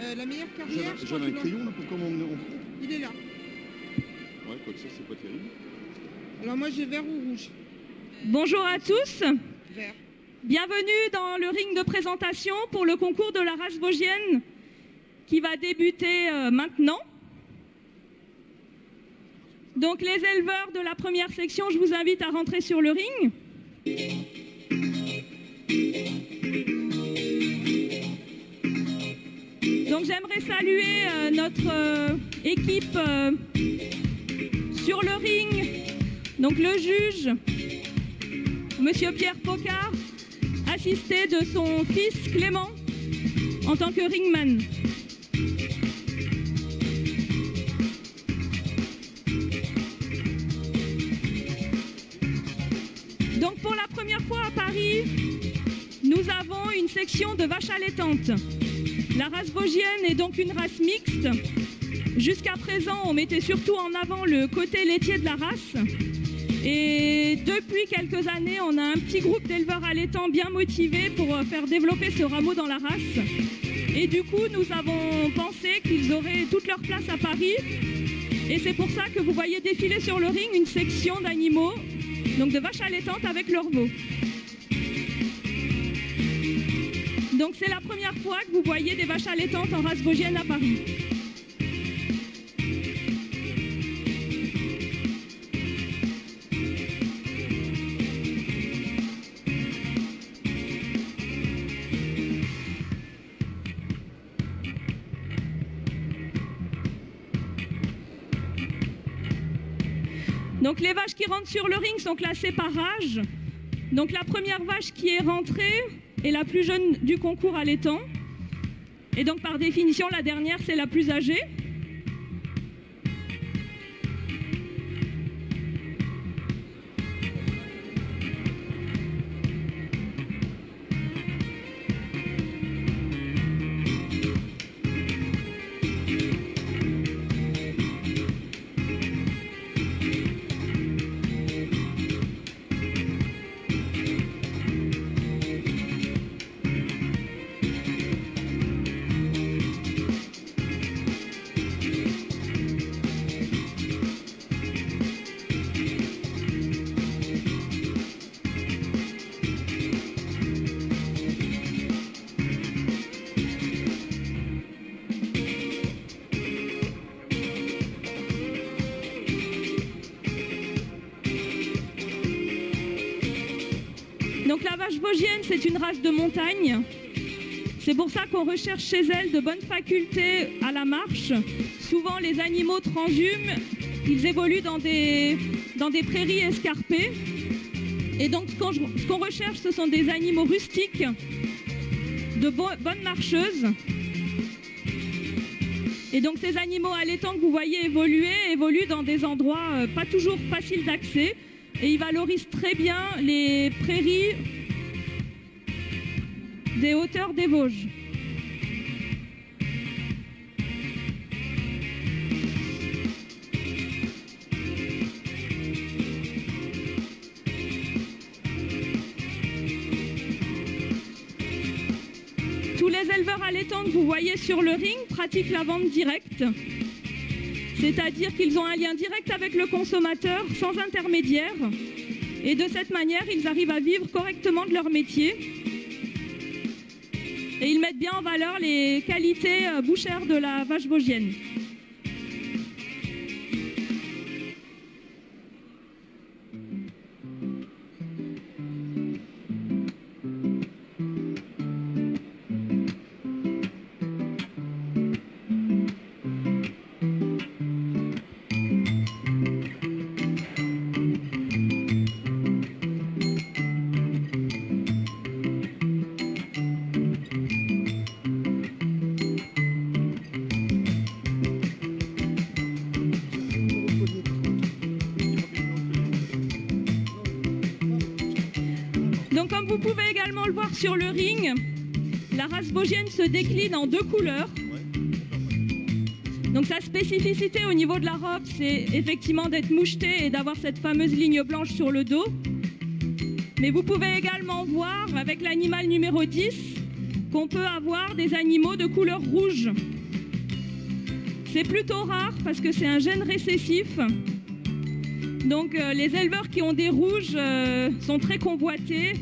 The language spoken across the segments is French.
La meilleure carrière. J'avais un crayon là pour comment on... Il est là. Ouais, quoi que ça, c'est pas terrible. Alors moi j'ai vert ou rouge? Bonjour à tous. Vert. Bienvenue dans le ring de présentation pour le concours de la race vosgienne qui va débuter maintenant. Donc les éleveurs de la première section, je vous invite à rentrer sur le ring. Donc j'aimerais saluer notre équipe sur le ring. Donc le juge, Monsieur Pierre Pocard, assisté de son fils Clément en tant que ringman. Donc pour la première fois à Paris, nous avons une section de vaches allaitantes. La race vosgienne est donc une race mixte. Jusqu'à présent, on mettait surtout en avant le côté laitier de la race. Et depuis quelques années, on a un petit groupe d'éleveurs allaitants bien motivés pour faire développer ce rameau dans la race. Et du coup, nous avons pensé qu'ils auraient toute leur place à Paris. Et c'est pour ça que vous voyez défiler sur le ring une section d'animaux, donc de vaches allaitantes avec leurs veaux. Donc c'est la première fois que vous voyez des vaches allaitantes en race vosgienne à Paris. Donc les vaches qui rentrent sur le ring sont classées par âge. Donc la première vache qui est rentrée est la plus jeune du concours allaitant. Et donc par définition, la dernière, c'est la plus âgée. Donc la vache vosgienne, c'est une race de montagne. C'est pour ça qu'on recherche chez elle de bonnes facultés à la marche. Souvent, les animaux transhument, ils évoluent dans des prairies escarpées. Et donc, ce qu'on recherche, ce sont des animaux rustiques, de bonnes marcheuses. Et donc, ces animaux allaitants que vous voyez évoluent dans des endroits pas toujours faciles d'accès. Et ils valorisent très bien les prairies des hauteurs des Vosges. Tous les éleveurs allaitants que vous voyez sur le ring pratiquent la vente directe. C'est-à-dire qu'ils ont un lien direct avec le consommateur, sans intermédiaire. Et de cette manière, ils arrivent à vivre correctement de leur métier. Et ils mettent bien en valeur les qualités bouchères de la vache vosgienne. Donc comme vous pouvez également le voir sur le ring, la race vosgienne se décline en deux couleurs. Donc sa spécificité au niveau de la robe, c'est effectivement d'être mouchetée et d'avoir cette fameuse ligne blanche sur le dos. Mais vous pouvez également voir avec l'animal numéro 10 qu'on peut avoir des animaux de couleur rouge. C'est plutôt rare parce que c'est un gène récessif. Donc les éleveurs qui ont des rouges sont très convoités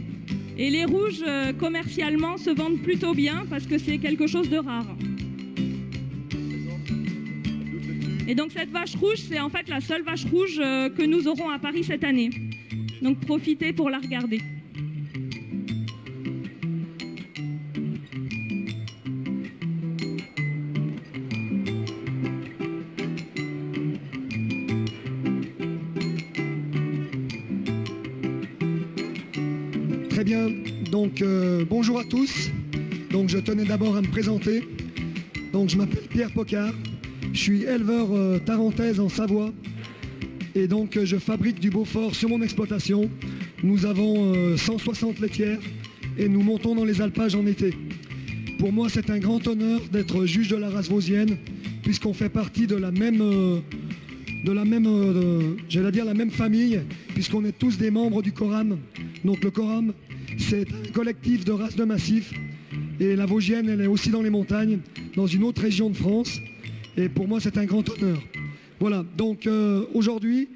et les rouges commercialement se vendent plutôt bien parce que c'est quelque chose de rare. Et donc cette vache rouge, c'est en fait la seule vache rouge que nous aurons à Paris cette année. Donc profitez pour la regarder. Très bien, donc bonjour à tous. Donc je tenais d'abord à me présenter. Donc je m'appelle Pierre Pocard, je suis éleveur tarentaise en Savoie et donc je fabrique du Beaufort sur mon exploitation. Nous avons 160 laitières et nous montons dans les alpages en été. Pour moi c'est un grand honneur d'être juge de la race vosgienne puisqu'on fait partie de la même famille, puisqu'on est tous des membres du Coram. Donc le Coram, c'est un collectif de races de massifs. Et la Vosgienne, elle est aussi dans les montagnes, dans une autre région de France. Et pour moi, c'est un grand honneur. Voilà, donc aujourd'hui,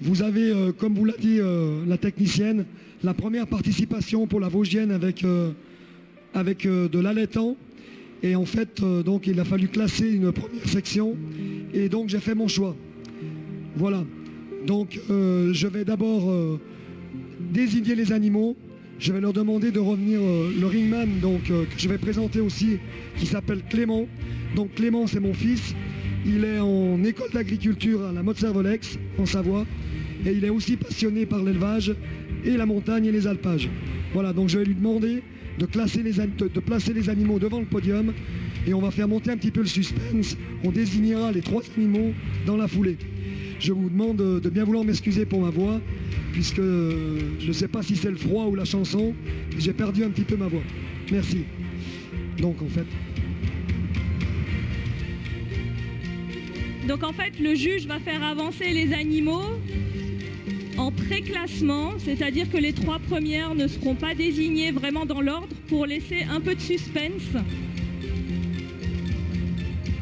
vous avez, comme vous l'a dit la technicienne, la première participation pour la Vosgienne avec de l'allaitant. Et en fait, donc, il a fallu classer une première section. Et donc, j'ai fait mon choix. Voilà, donc je vais d'abord désigner les animaux. Je vais leur demander de revenir le ringman que je vais présenter aussi, qui s'appelle Clément. Donc Clément, c'est mon fils. Il est en école d'agriculture à la Motte-Servolex, en Savoie. Et il est aussi passionné par l'élevage et la montagne et les alpages. Voilà, donc je vais lui demander de placer les animaux devant le podium. Et on va faire monter un petit peu le suspense. On désignera les 3 animaux dans la foulée. Je vous demande de bien vouloir m'excuser pour ma voix, puisque je ne sais pas si c'est le froid ou la chanson, j'ai perdu un petit peu ma voix. Merci. Donc en fait, le juge va faire avancer les animaux en pré-classement, c'est-à-dire que les 3 premières ne seront pas désignées vraiment dans l'ordre pour laisser un peu de suspense.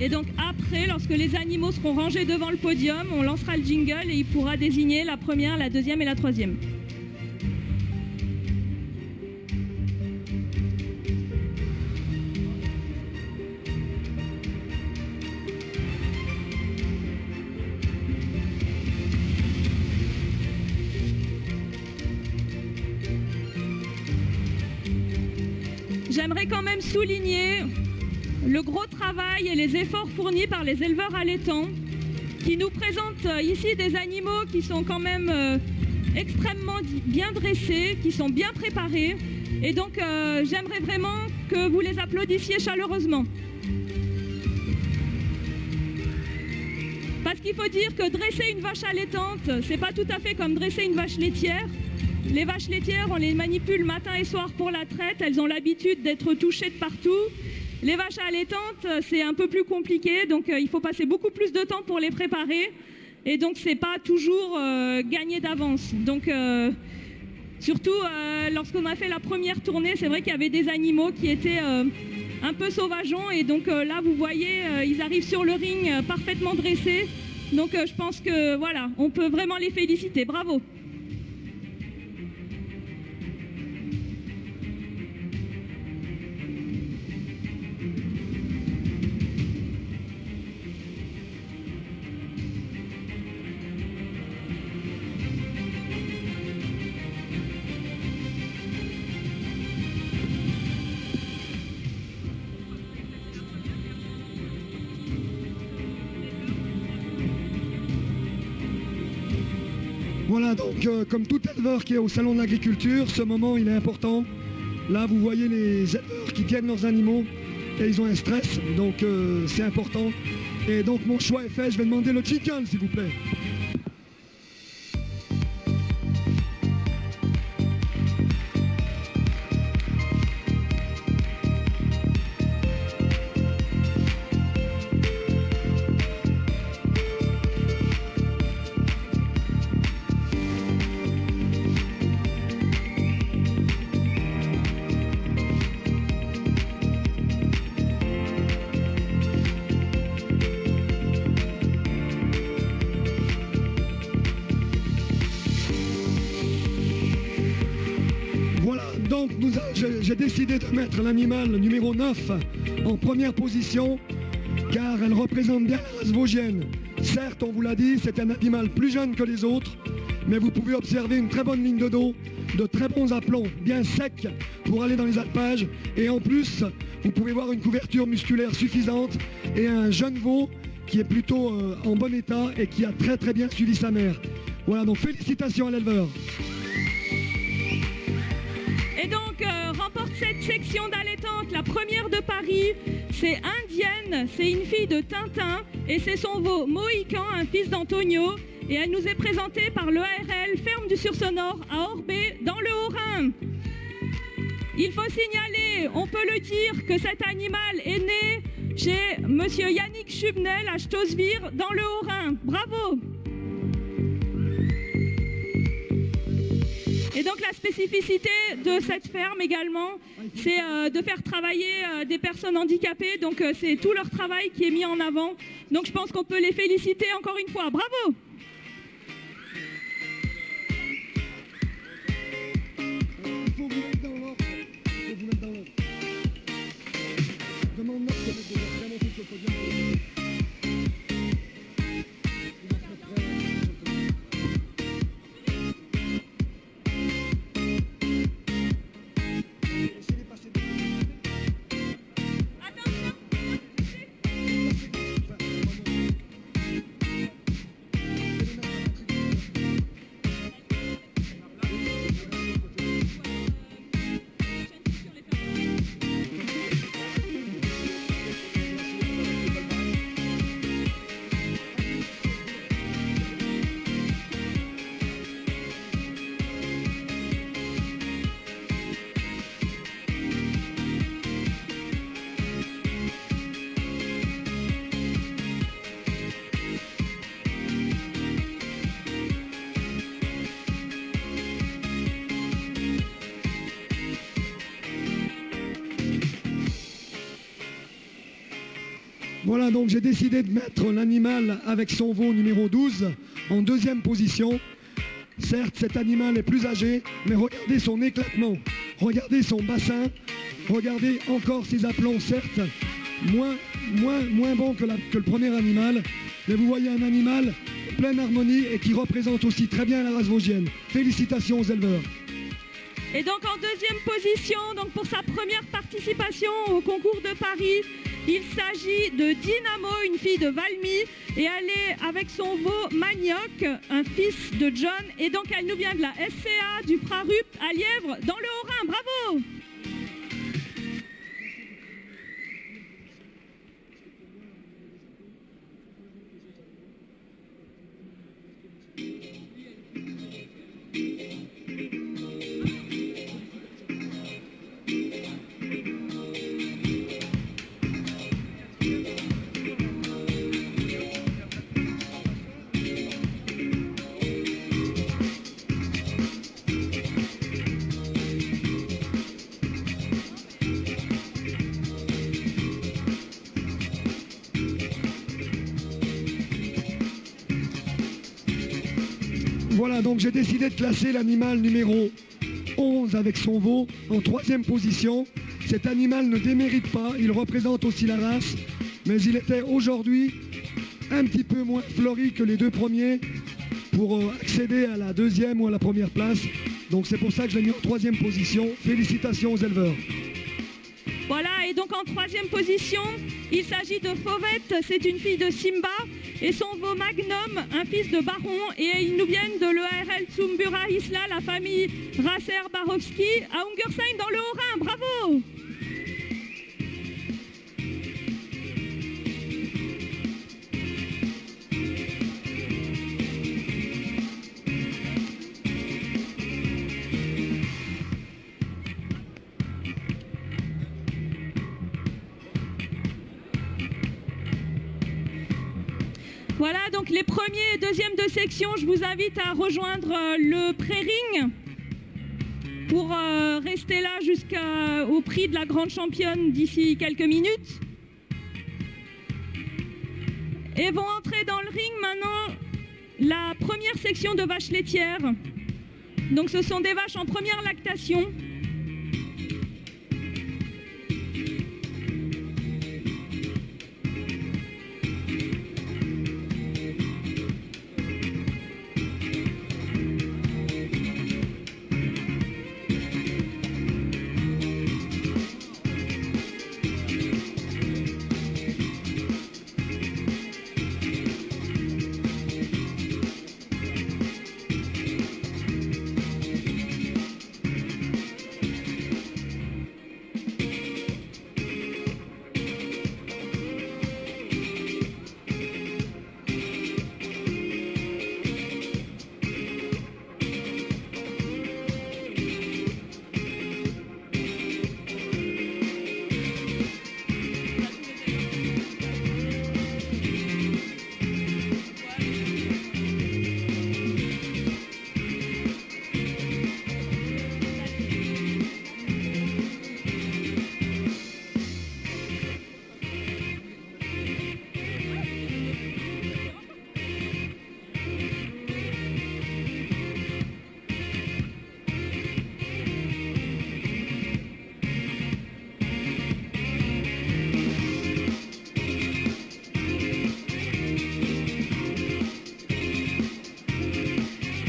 Et donc après, lorsque les animaux seront rangés devant le podium, on lancera le jingle et il pourra désigner la première, la deuxième et la troisième. J'aimerais quand même souligner le gros travail et les efforts fournis par les éleveurs allaitants qui nous présentent ici des animaux qui sont quand même extrêmement bien dressés, qui sont bien préparés. Et donc j'aimerais vraiment que vous les applaudissiez chaleureusement. Parce qu'il faut dire que dresser une vache allaitante, c'est pas tout à fait comme dresser une vache laitière. Les vaches laitières, on les manipule matin et soir pour la traite, elles ont l'habitude d'être touchées de partout. Les vaches allaitantes, c'est un peu plus compliqué, donc il faut passer beaucoup plus de temps pour les préparer. Et donc, c'est pas toujours gagné d'avance. Donc, surtout, lorsqu'on a fait la première tournée, c'est vrai qu'il y avait des animaux qui étaient un peu sauvageons. Et donc, là, vous voyez, ils arrivent sur le ring parfaitement dressés. Donc, je pense que, voilà, on peut vraiment les féliciter. Bravo! Voilà, donc comme tout éleveur qui est au salon de l'agriculture, ce moment il est important. Là vous voyez les éleveurs qui tiennent leurs animaux et ils ont un stress, donc c'est important. Et donc mon choix est fait, je vais demander le jingle s'il vous plaît. j'ai décidé de mettre l'animal numéro 9 en première position car elle représente bien la race vosgienne. Certes, on vous l'a dit, c'est un animal plus jeune que les autres, mais vous pouvez observer une très bonne ligne de dos, de très bons aplombs, bien secs pour aller dans les alpages. Et en plus, vous pouvez voir une couverture musculaire suffisante et un jeune veau qui est plutôt en bon état et qui a très très bien suivi sa mère. Voilà, donc félicitations à l'éleveur. Et donc, remporte cette section d'allettante, la première de Paris. C'est Indienne, c'est une fille de Tintin et c'est son veau Mohican, un fils d'Antonio. Et elle nous est présentée par l'EARL Ferme du Sur-Sonore à Orbey, dans le Haut-Rhin. Il faut signaler, on peut le dire, que cet animal est né chez monsieur Yannick Schubnel à Stoßwir, dans le Haut-Rhin. Bravo! Et donc la spécificité de cette ferme également, c'est de faire travailler des personnes handicapées. Donc c'est tout leur travail qui est mis en avant. Donc je pense qu'on peut les féliciter encore une fois. Bravo! Il faut vous mettre dans l'ordre. Il faut vous mettre dans l'ordre. Demande Note de mettre déjà vraiment tout sur le podium. Voilà, donc j'ai décidé de mettre l'animal avec son veau numéro 12 en deuxième position. Certes, cet animal est plus âgé, mais regardez son éclatement, regardez son bassin, regardez encore ses aplombs, certes, moins bon que le premier animal. Mais vous voyez un animal en pleine harmonie et qui représente aussi très bien la race vosgienne. Félicitations aux éleveurs. Et donc en deuxième position, donc pour sa première participation au concours de Paris, il s'agit de Dynamo, une fille de Valmy, et elle est avec son veau Manioc, un fils de John, et donc elle nous vient de la SCA du Prarup à Lièvre, dans le Haut-Rhin. Bravo! Voilà, donc j'ai décidé de classer l'animal numéro 11 avec son veau en troisième position. Cet animal ne démérite pas, il représente aussi la race, mais il était aujourd'hui un petit peu moins fleuri que les deux premiers pour accéder à la deuxième ou à la première place. Donc c'est pour ça que je l'ai mis en troisième position. Félicitations aux éleveurs. Voilà, et donc en troisième position, il s'agit de Fauvette, c'est une fille de Simba, et son veau Magnum, un fils de baron, et ils nous viennent de l'EARL Zumbura Isla, la famille Rasser-Barowski, à Ungersheim dans le Haut-Rhin. Bravo! Voilà, donc les premiers et deuxièmes de section, je vous invite à rejoindre le pré-ring pour rester là jusqu'au prix de la grande championne d'ici quelques minutes. Et vont entrer dans le ring maintenant la première section de vaches laitières. Donc ce sont des vaches en première lactation.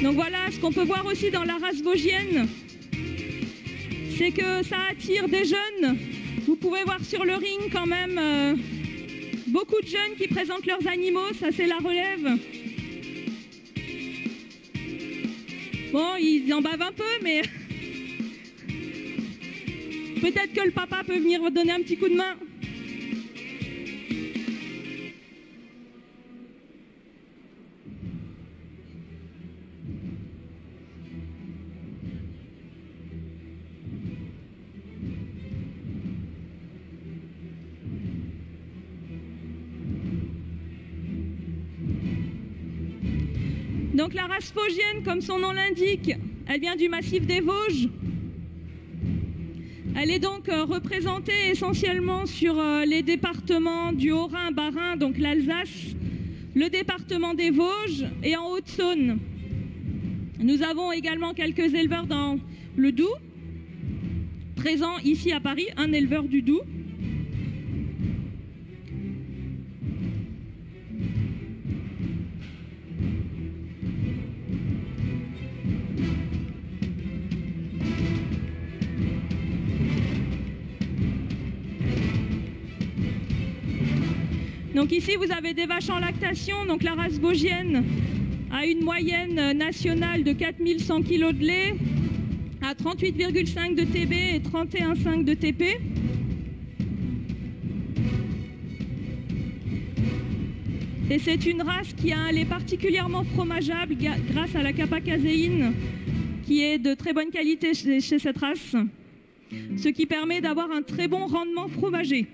Donc voilà, ce qu'on peut voir aussi dans la race vosgienne, c'est que ça attire des jeunes. Vous pouvez voir sur le ring quand même beaucoup de jeunes qui présentent leurs animaux, ça c'est la relève. Bon, ils en bavent un peu, mais peut-être que le papa peut venir donner un petit coup de main. Donc la race vosgienne, comme son nom l'indique, elle vient du massif des Vosges. Elle est donc représentée essentiellement sur les départements du Haut-Rhin, Bas-Rhin, donc l'Alsace, le département des Vosges et en Haute-Saône. Nous avons également quelques éleveurs dans le Doubs, présents ici à Paris, un éleveur du Doubs. Donc ici, vous avez des vaches en lactation. Donc la race vosgienne a une moyenne nationale de 4100 kg de lait, à 38,5 de TB et 31,5 de TP. Et c'est une race qui a un lait particulièrement fromageable grâce à la kappa-caséine qui est de très bonne qualité chez cette race, ce qui permet d'avoir un très bon rendement fromager.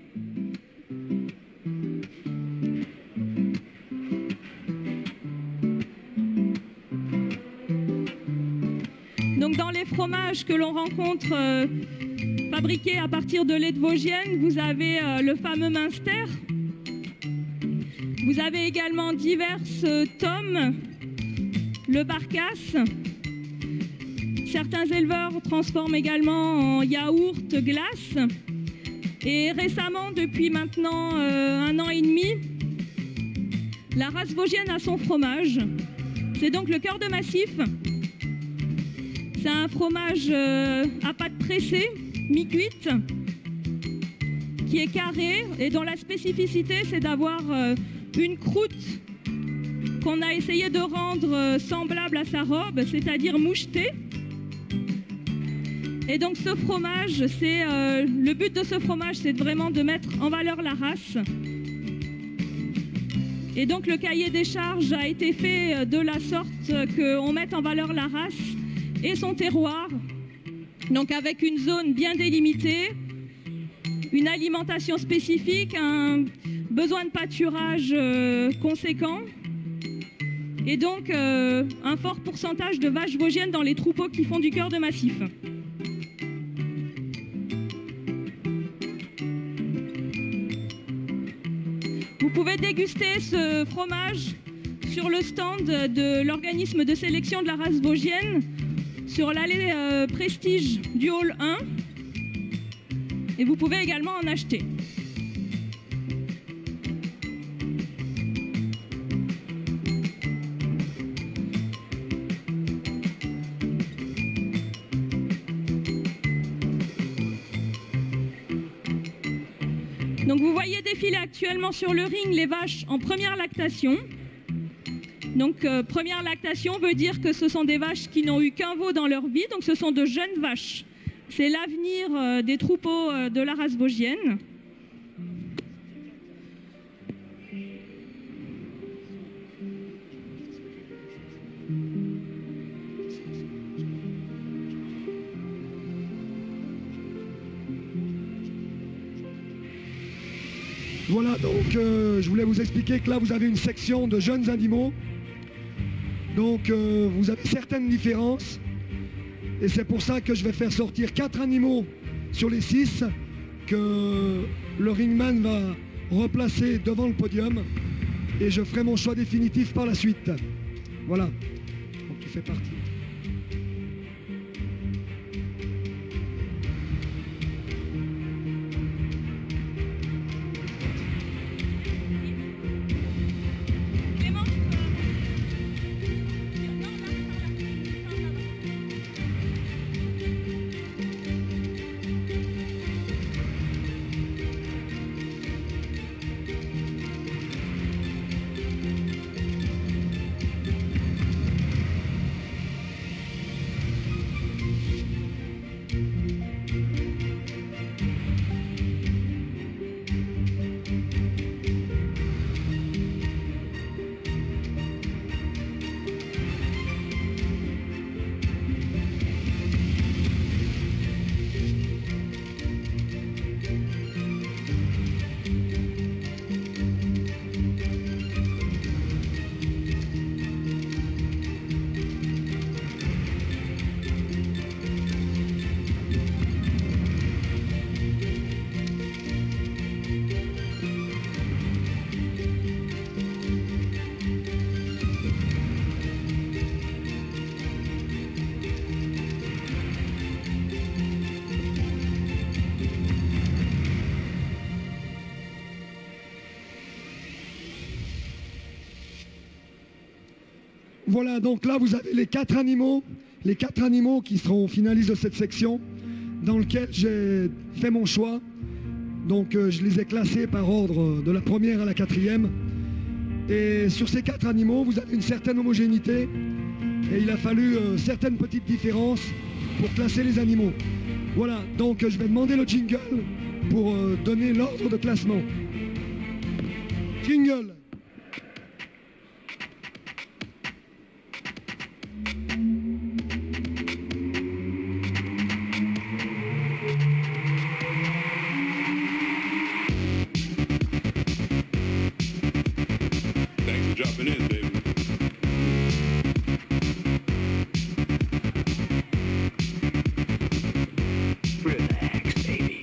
Donc dans les fromages que l'on rencontre fabriqués à partir de lait de Vosgienne, vous avez le fameux Münster. Vous avez également diverses tomes, le Barcasse. Certains éleveurs transforment également en yaourt, glace. Et récemment, depuis maintenant 1 an et demi, la race vosgienne a son fromage. C'est donc le cœur de massif. C'est un fromage à pâte pressée, mi-cuite, qui est carré et dont la spécificité, c'est d'avoir une croûte qu'on a essayé de rendre semblable à sa robe, c'est-à-dire mouchetée. Et donc ce fromage, le but de ce fromage, c'est vraiment de mettre en valeur la race. Et donc le cahier des charges a été fait de la sorte qu'on mette en valeur la race et son terroir, donc avec une zone bien délimitée, une alimentation spécifique, un besoin de pâturage conséquent, et donc un fort pourcentage de vaches vosgiennes dans les troupeaux qui font du cœur de massif. Vous pouvez déguster ce fromage sur le stand de l'organisme de sélection de la race vosgienne, sur l'allée Prestige du Hall 1, et vous pouvez également en acheter. Donc vous voyez défiler actuellement sur le ring les vaches en première lactation. Donc première lactation veut dire que ce sont des vaches qui n'ont eu qu'un veau dans leur vie, donc ce sont de jeunes vaches. C'est l'avenir des troupeaux de la race vosgienne. Voilà, donc je voulais vous expliquer que là vous avez une section de jeunes animaux. Donc vous avez certaines différences. Et c'est pour ça que je vais faire sortir 4 animaux sur les 6 que le ringman va replacer devant le podium. Et je ferai mon choix définitif par la suite. Voilà, donc il fait partie. Voilà, donc là vous avez les quatre animaux qui seront finalistes de cette section, dans lequel j'ai fait mon choix. Donc je les ai classés par ordre de la première à la quatrième. Et sur ces quatre animaux, vous avez une certaine homogénéité. Et il a fallu certaines petites différences pour classer les animaux. Voilà, donc je vais demander le jingle pour donner l'ordre de classement. Jingle. Thanks for dropping in, baby. Relax, baby.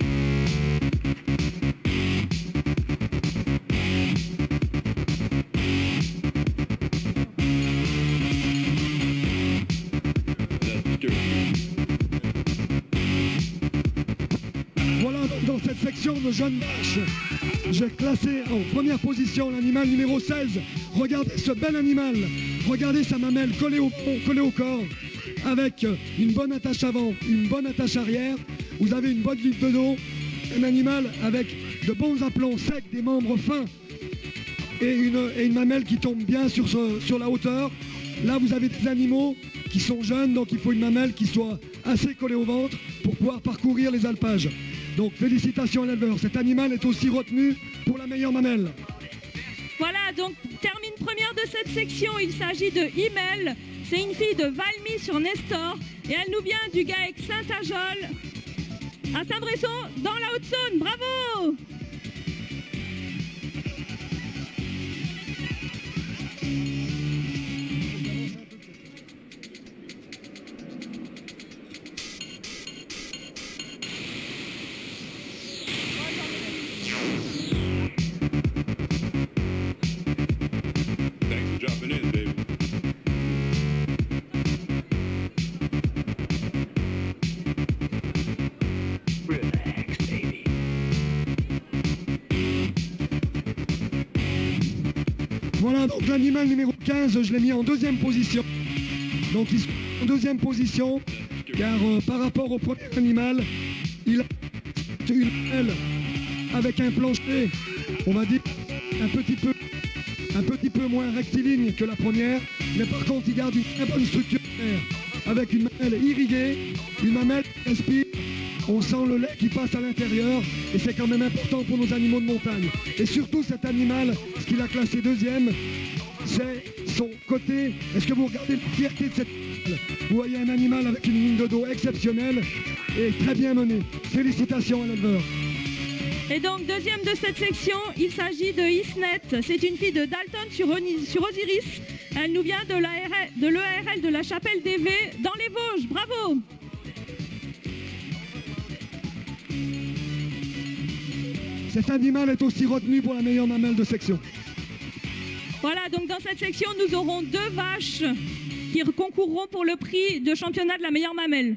That's good. Voilà, donc dans cette section de jeunes vaches, j'ai classé en première position l'animal numéro 16. Regardez ce bel animal, regardez sa mamelle collée au corps, avec une bonne attache avant, une bonne attache arrière. Vous avez une bonne ligne de dos, un animal avec de bons aplombs secs, des membres fins et une mamelle qui tombe bien sur la hauteur. Là, vous avez des animaux qui sont jeunes, donc il faut une mamelle qui soit assez collée au ventre pour pouvoir parcourir les alpages. Donc félicitations à l'éleveur, cet animal est aussi retenu pour la meilleure mamelle. Voilà, donc termine première de cette section. Il s'agit de Himmel. C'est une fille de Valmy sur Nestor et elle nous vient du GAEC Saint-Ajol à Saint-Bresson dans la Haute-Saône. Bravo! Thanks for dropping in, baby. Relax, baby. Voilà, donc l'animal numéro 15, je l'ai mis en deuxième position. Donc il est en deuxième position, car par rapport au premier animal, il a une mamelle avec un plancher, on va dire, un petit peu moins rectiligne que la première, mais par contre il garde une très bonne structure avec une mamelle irriguée, une mamelle qui respire. On sent le lait qui passe à l'intérieur et c'est quand même important pour nos animaux de montagne. Et surtout cet animal, ce qu'il a classé deuxième, c'est son côté. Est-ce que vous regardez la fierté de cet animal? Vous voyez un animal avec une ligne de dos exceptionnelle et très bien menée. Félicitations à l'éleveur. Et donc deuxième de cette section, il s'agit de Isnet. C'est une fille de Dalton sur Osiris. Elle nous vient de l'EARL de la Chapelle d'Évé dans les Vosges. Bravo! Cet animal est aussi retenu pour la meilleure mamelle de section. Voilà, donc dans cette section, nous aurons deux vaches qui concourront pour le prix de championnat de la meilleure mamelle.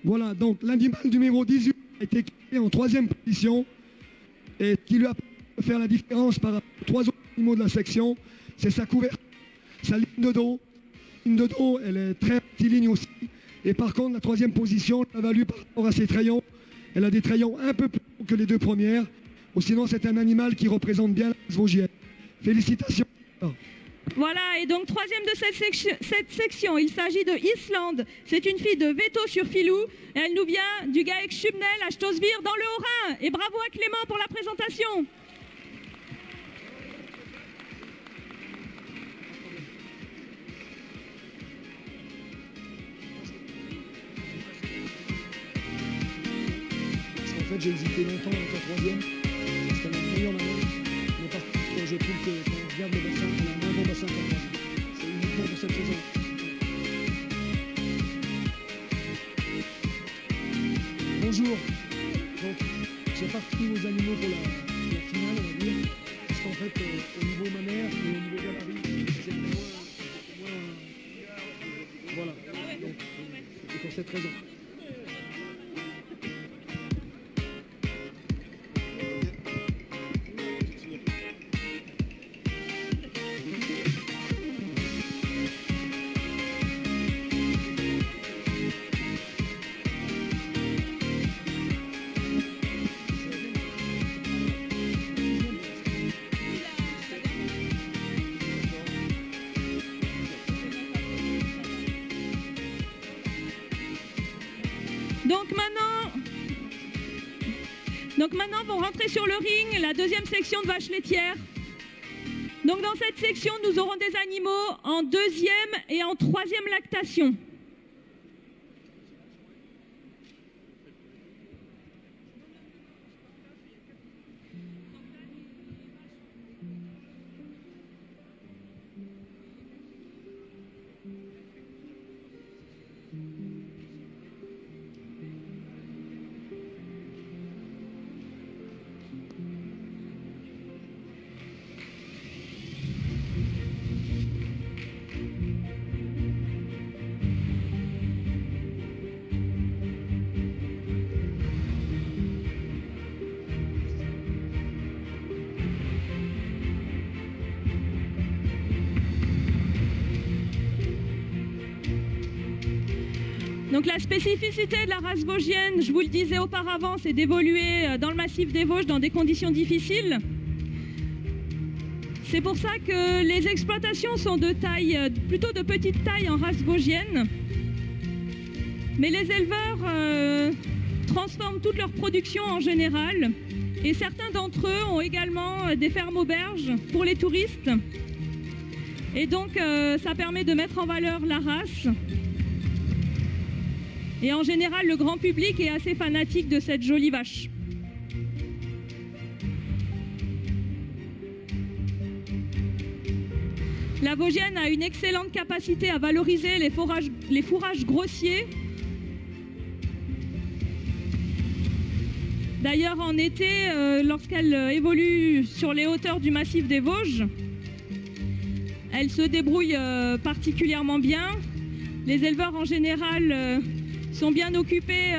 Voilà, donc l'animal numéro 18 a été classé en troisième position et qui lui a permis de faire la différence par rapport aux trois autres animaux de la section, c'est sa couverture, sa ligne de dos. La ligne de dos, elle est très rectiligne aussi. Et par contre, la troisième position l'a valu par rapport à ses trayons. Elle a des trayons un peu plus longs que les deux premières. Ou sinon, c'est un animal qui représente bien la race vosgienne. Félicitations. Voilà, et donc troisième de cette section, il s'agit de Islande. C'est une fille de Veto sur Filou. Et elle nous vient du GAEC Chumnel à Stosvir dans le Haut-Rhin. Et bravo à Clément pour la présentation. En fait, j'ai hésité longtemps avec la troisième. C'était la meilleure mamelle. Mais par contre, je trouve que quand on regarde le bassin, elle a un moins bon bassin que la troisième. C'est uniquement pour cette raison. Bonjour. Donc, j'ai parti aux animaux pour la finale, on va dire. Parce qu'en fait, au niveau mammaire et au niveau gabarit, c'était moins. Voilà. Donc, c'est pour cette raison. vont rentrer sur le ring, la deuxième section de vaches laitières. Donc dans cette section, nous aurons des animaux en deuxième et en troisième lactation. Donc la spécificité de la race vosgienne, je vous le disais auparavant, c'est d'évoluer dans le massif des Vosges dans des conditions difficiles. C'est pour ça que les exploitations sont de taille, plutôt de petite taille en race vosgienne. Mais les éleveurs transforment toute leur production en général. Et certains d'entre eux ont également des fermes auberges pour les touristes. Et donc ça permet de mettre en valeur la race. Et en général, le grand public est assez fanatique de cette jolie vache. La Vosgienne a une excellente capacité à valoriser les fourrages grossiers. D'ailleurs, en été, lorsqu'elle évolue sur les hauteurs du massif des Vosges, elle se débrouille particulièrement bien. Les éleveurs, en général, sont bien occupés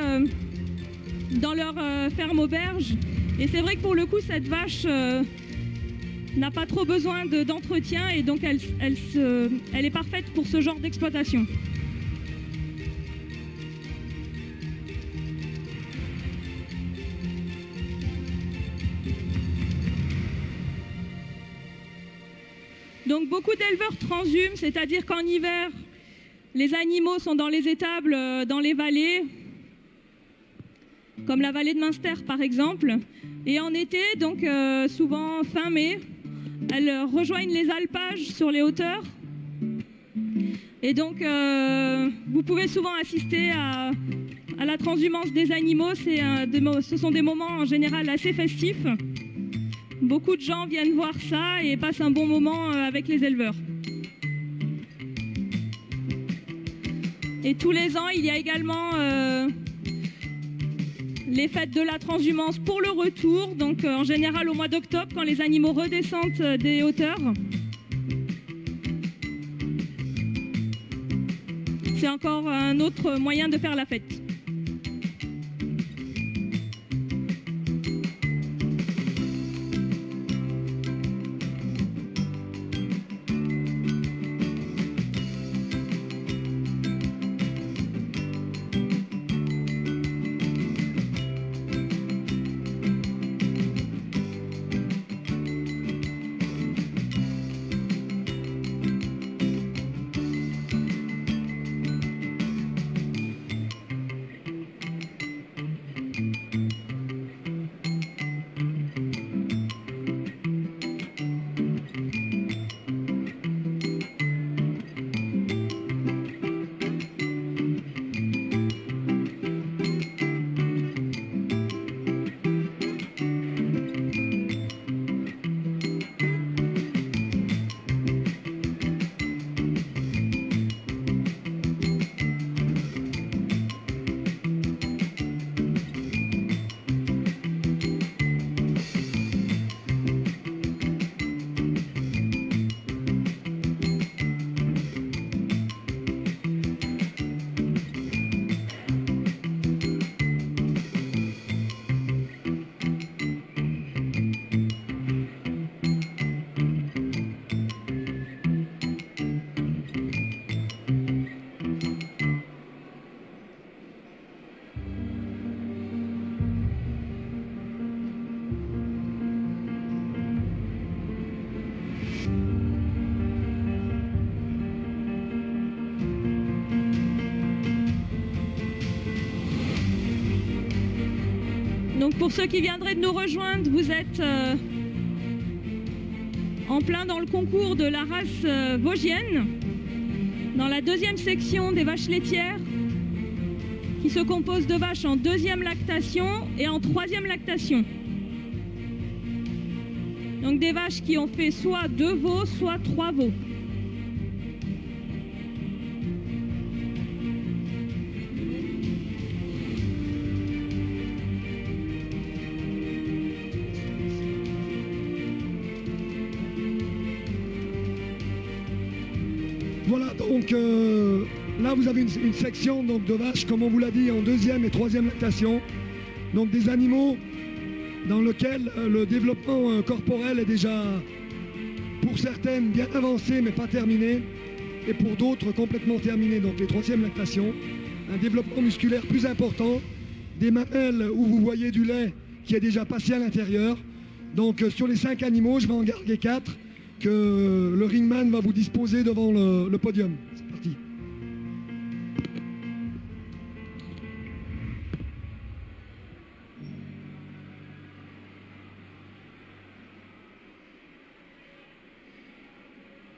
dans leur ferme auberge. Et c'est vrai que pour le coup, cette vache n'a pas trop besoin d'entretien et donc elle est parfaite pour ce genre d'exploitation. Donc beaucoup d'éleveurs transhument, c'est-à-dire qu'en hiver, les animaux sont dans les étables, dans les vallées, comme la vallée de Münster par exemple. Et en été, donc souvent fin mai, elles rejoignent les alpages sur les hauteurs. Et donc vous pouvez souvent assister à la transhumance des animaux. Ce sont des moments en général assez festifs. Beaucoup de gens viennent voir ça et passent un bon moment avec les éleveurs. Et tous les ans, il y a également les fêtes de la transhumance pour le retour, donc en général au mois d'octobre, quand les animaux redescendent des hauteurs. C'est encore un autre moyen de faire la fête. Pour ceux qui viendraient de nous rejoindre, vous êtes en plein dans le concours de la race vosgienne, dans la deuxième section des vaches laitières, qui se compose de vaches en deuxième lactation et en troisième lactation. Donc des vaches qui ont fait soit 2 veaux, soit 3 veaux. Voilà, donc là vous avez une section donc, de vaches, comme on vous l'a dit, en deuxième et troisième lactation. Donc des animaux dans lesquels le développement corporel est déjà, pour certaines, bien avancé mais pas terminé, et pour d'autres complètement terminé, donc les troisièmes lactations. Un développement musculaire plus important, des mamelles où vous voyez du lait qui est déjà passé à l'intérieur. Donc sur les 5 animaux, je vais en garder 4. Que le ringman va vous disposer devant le podium. C'est parti.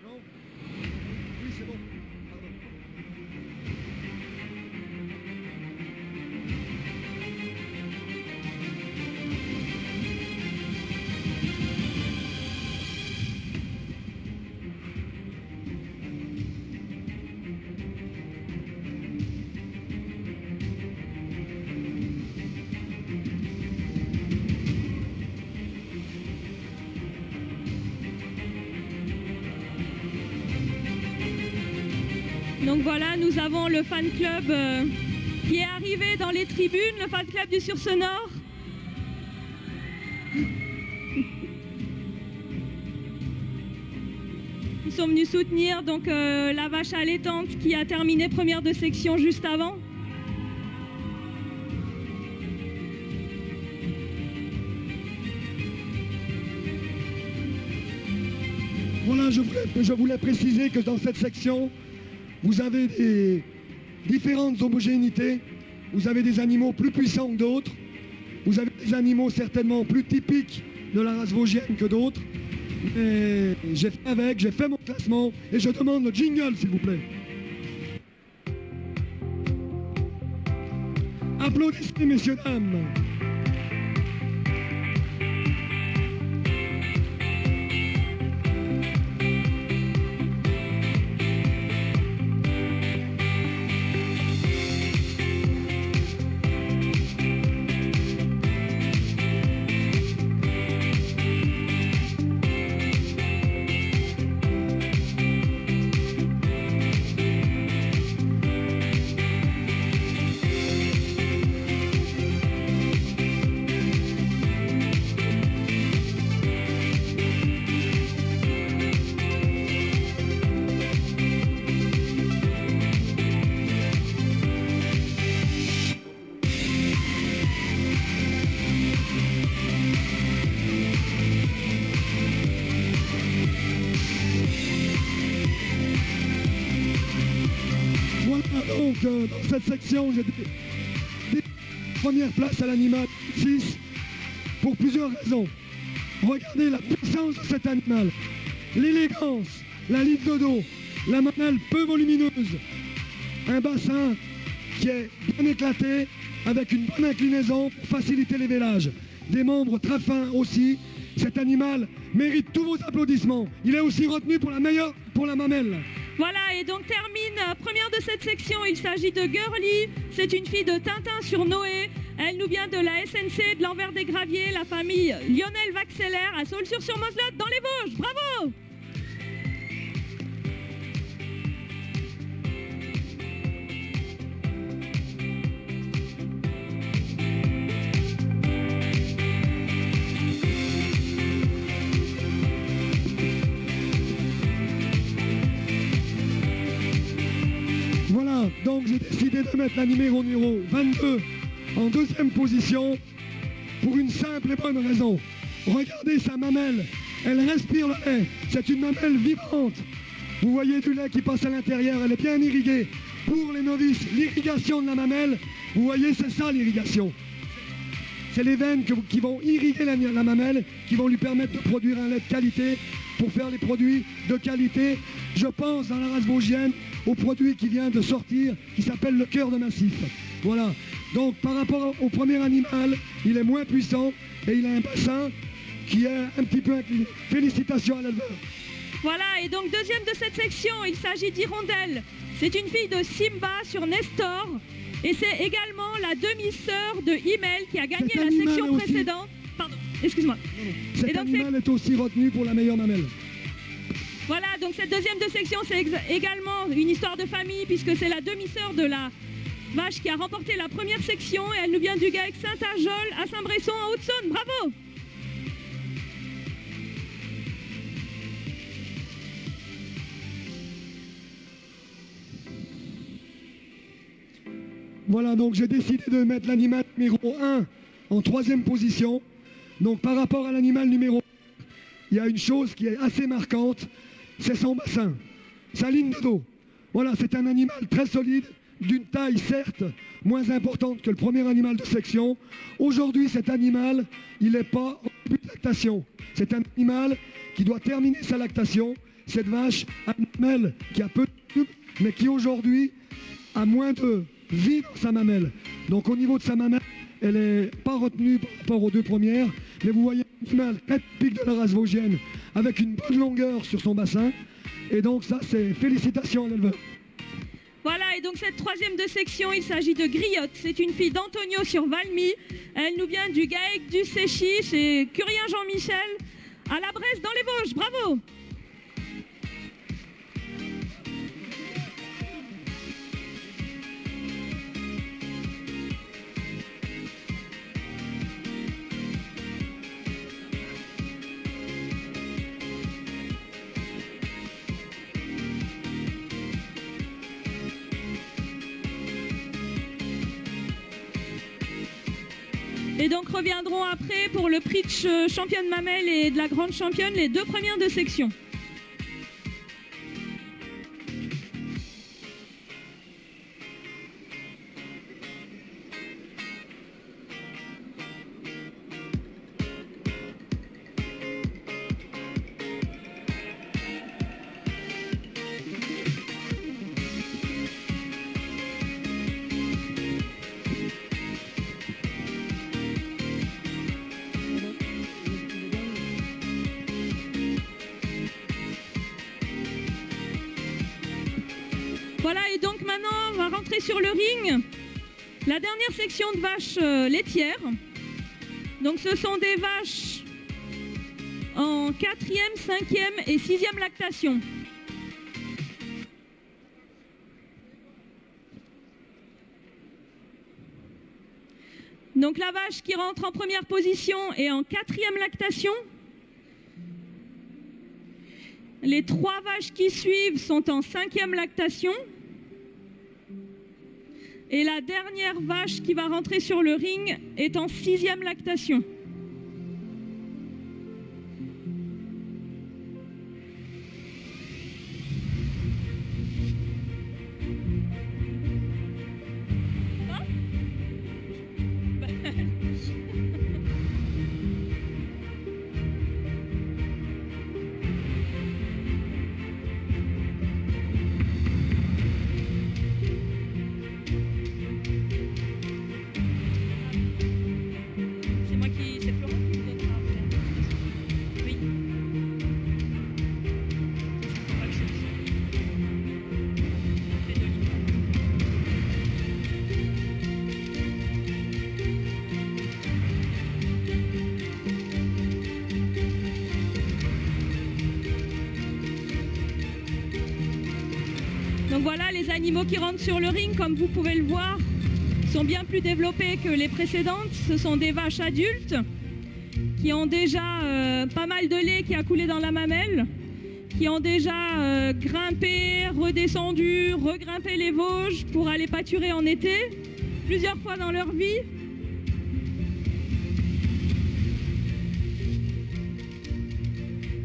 Non ? Oui, c'est bon. Pardon. Donc voilà, nous avons le fan club qui est arrivé dans les tribunes, le fan club du Sur-ce-Nord. Ils sont venus soutenir donc la vache allaitante qui a terminé première de section juste avant. Voilà, je voulais préciser que dans cette section, vous avez des différentes homogénéités. Vous avez des animaux plus puissants que d'autres. Vous avez des animaux certainement plus typiques de la race vosgienne que d'autres. Mais j'ai fait mon classement et je demande le jingle, s'il vous plaît. Applaudissez, messieurs, dames. Donc dans cette section, j'ai des premières places à l'animal 6 pour plusieurs raisons. Regardez la puissance de cet animal, l'élégance, la ligne de dos, la mamelle peu volumineuse, un bassin qui est bien éclaté avec une bonne inclinaison pour faciliter les vélages, des membres très fins aussi. Cet animal mérite tous vos applaudissements. Il est aussi retenu pour la meilleure, pour la mamelle. Voilà, et donc termine première de cette section, il s'agit de Girly, c'est une fille de Tintin sur Noé, elle nous vient de la SNC de l'Anvers des Graviers, la famille Lionel Vaxeller à Saulxures-sur-Moselotte dans les Vosges, bravo! Voilà, donc j'ai décidé de mettre la numéro 22 en deuxième position pour une simple et bonne raison. Regardez sa mamelle, elle respire le lait, c'est une mamelle vivante. Vous voyez du lait qui passe à l'intérieur, elle est bien irriguée. Pour les novices, l'irrigation de la mamelle, vous voyez, c'est ça l'irrigation. c'est les veines qui vont irriguer la mamelle, qui vont lui permettre de produire un lait de qualité pour faire les produits de qualité. Je pense dans la race vosgienne au produit qui vient de sortir, qui s'appelle le cœur de massif. Voilà. Donc par rapport au premier animal, il est moins puissant et il a un bassin qui est un petit peu incliné. Félicitations à l'éleveur. Voilà, et donc deuxième de cette section, il s'agit d'Hirondelle. C'est une fille de Simba sur Nestor. Et c'est également la demi-sœur de Himmel qui a gagné la section précédente. Pardon, excuse-moi. Cet animal est aussi retenu pour la meilleure mamelle. Voilà, donc cette deuxième de section, c'est également une histoire de famille puisque c'est la demi-sœur de la vache qui a remporté la première section et elle nous vient du GAEC Saint-Arjol à Saint-Bresson en Haute-Saône. Bravo! Voilà, donc j'ai décidé de mettre l'animal numéro 1 en 3e position. Donc par rapport à l'animal numéro 1, il y a une chose qui est assez marquante, c'est son bassin, sa ligne de dos. Voilà, c'est un animal très solide, d'une taille certes moins importante que le premier animal de section. Aujourd'hui, cet animal, il n'est pas en début de lactation. C'est un animal qui doit terminer sa lactation. Cette vache a une mamelle qui a peu de tubes, mais qui aujourd'hui a moins de vie dans sa mamelle. Donc au niveau de sa mamelle, elle n'est pas retenue par rapport aux deux premières, mais vous voyez un animal très typique de la race vosgienne, avec une bonne longueur sur son bassin. Et donc ça, c'est félicitations à l'éleveur. Voilà, et donc cette troisième de section, il s'agit de Griotte. C'est une fille d'Antonio sur Valmy. Elle nous vient du GAEC du Séchy, chez Curien Jean-Michel, à la Bresse dans les Vosges. Bravo! Et donc reviendront après pour le prix de championne mamelle et de la grande championne, les deux premières de section. Voilà, et donc maintenant, on va rentrer sur le ring. La dernière section de vaches laitières. Donc ce sont des vaches en 4e, 5e et 6e lactation. Donc la vache qui rentre en première position est en 4e lactation. Les 3 vaches qui suivent sont en 5e lactation. Et la dernière vache qui va rentrer sur le ring est en 6e lactation. Donc voilà, les animaux qui rentrent sur le ring, comme vous pouvez le voir, sont bien plus développés que les précédentes. Ce sont des vaches adultes qui ont déjà pas mal de lait qui a coulé dans la mamelle, qui ont déjà grimpé, redescendu, regrimpé les Vosges pour aller pâturer en été, plusieurs fois dans leur vie.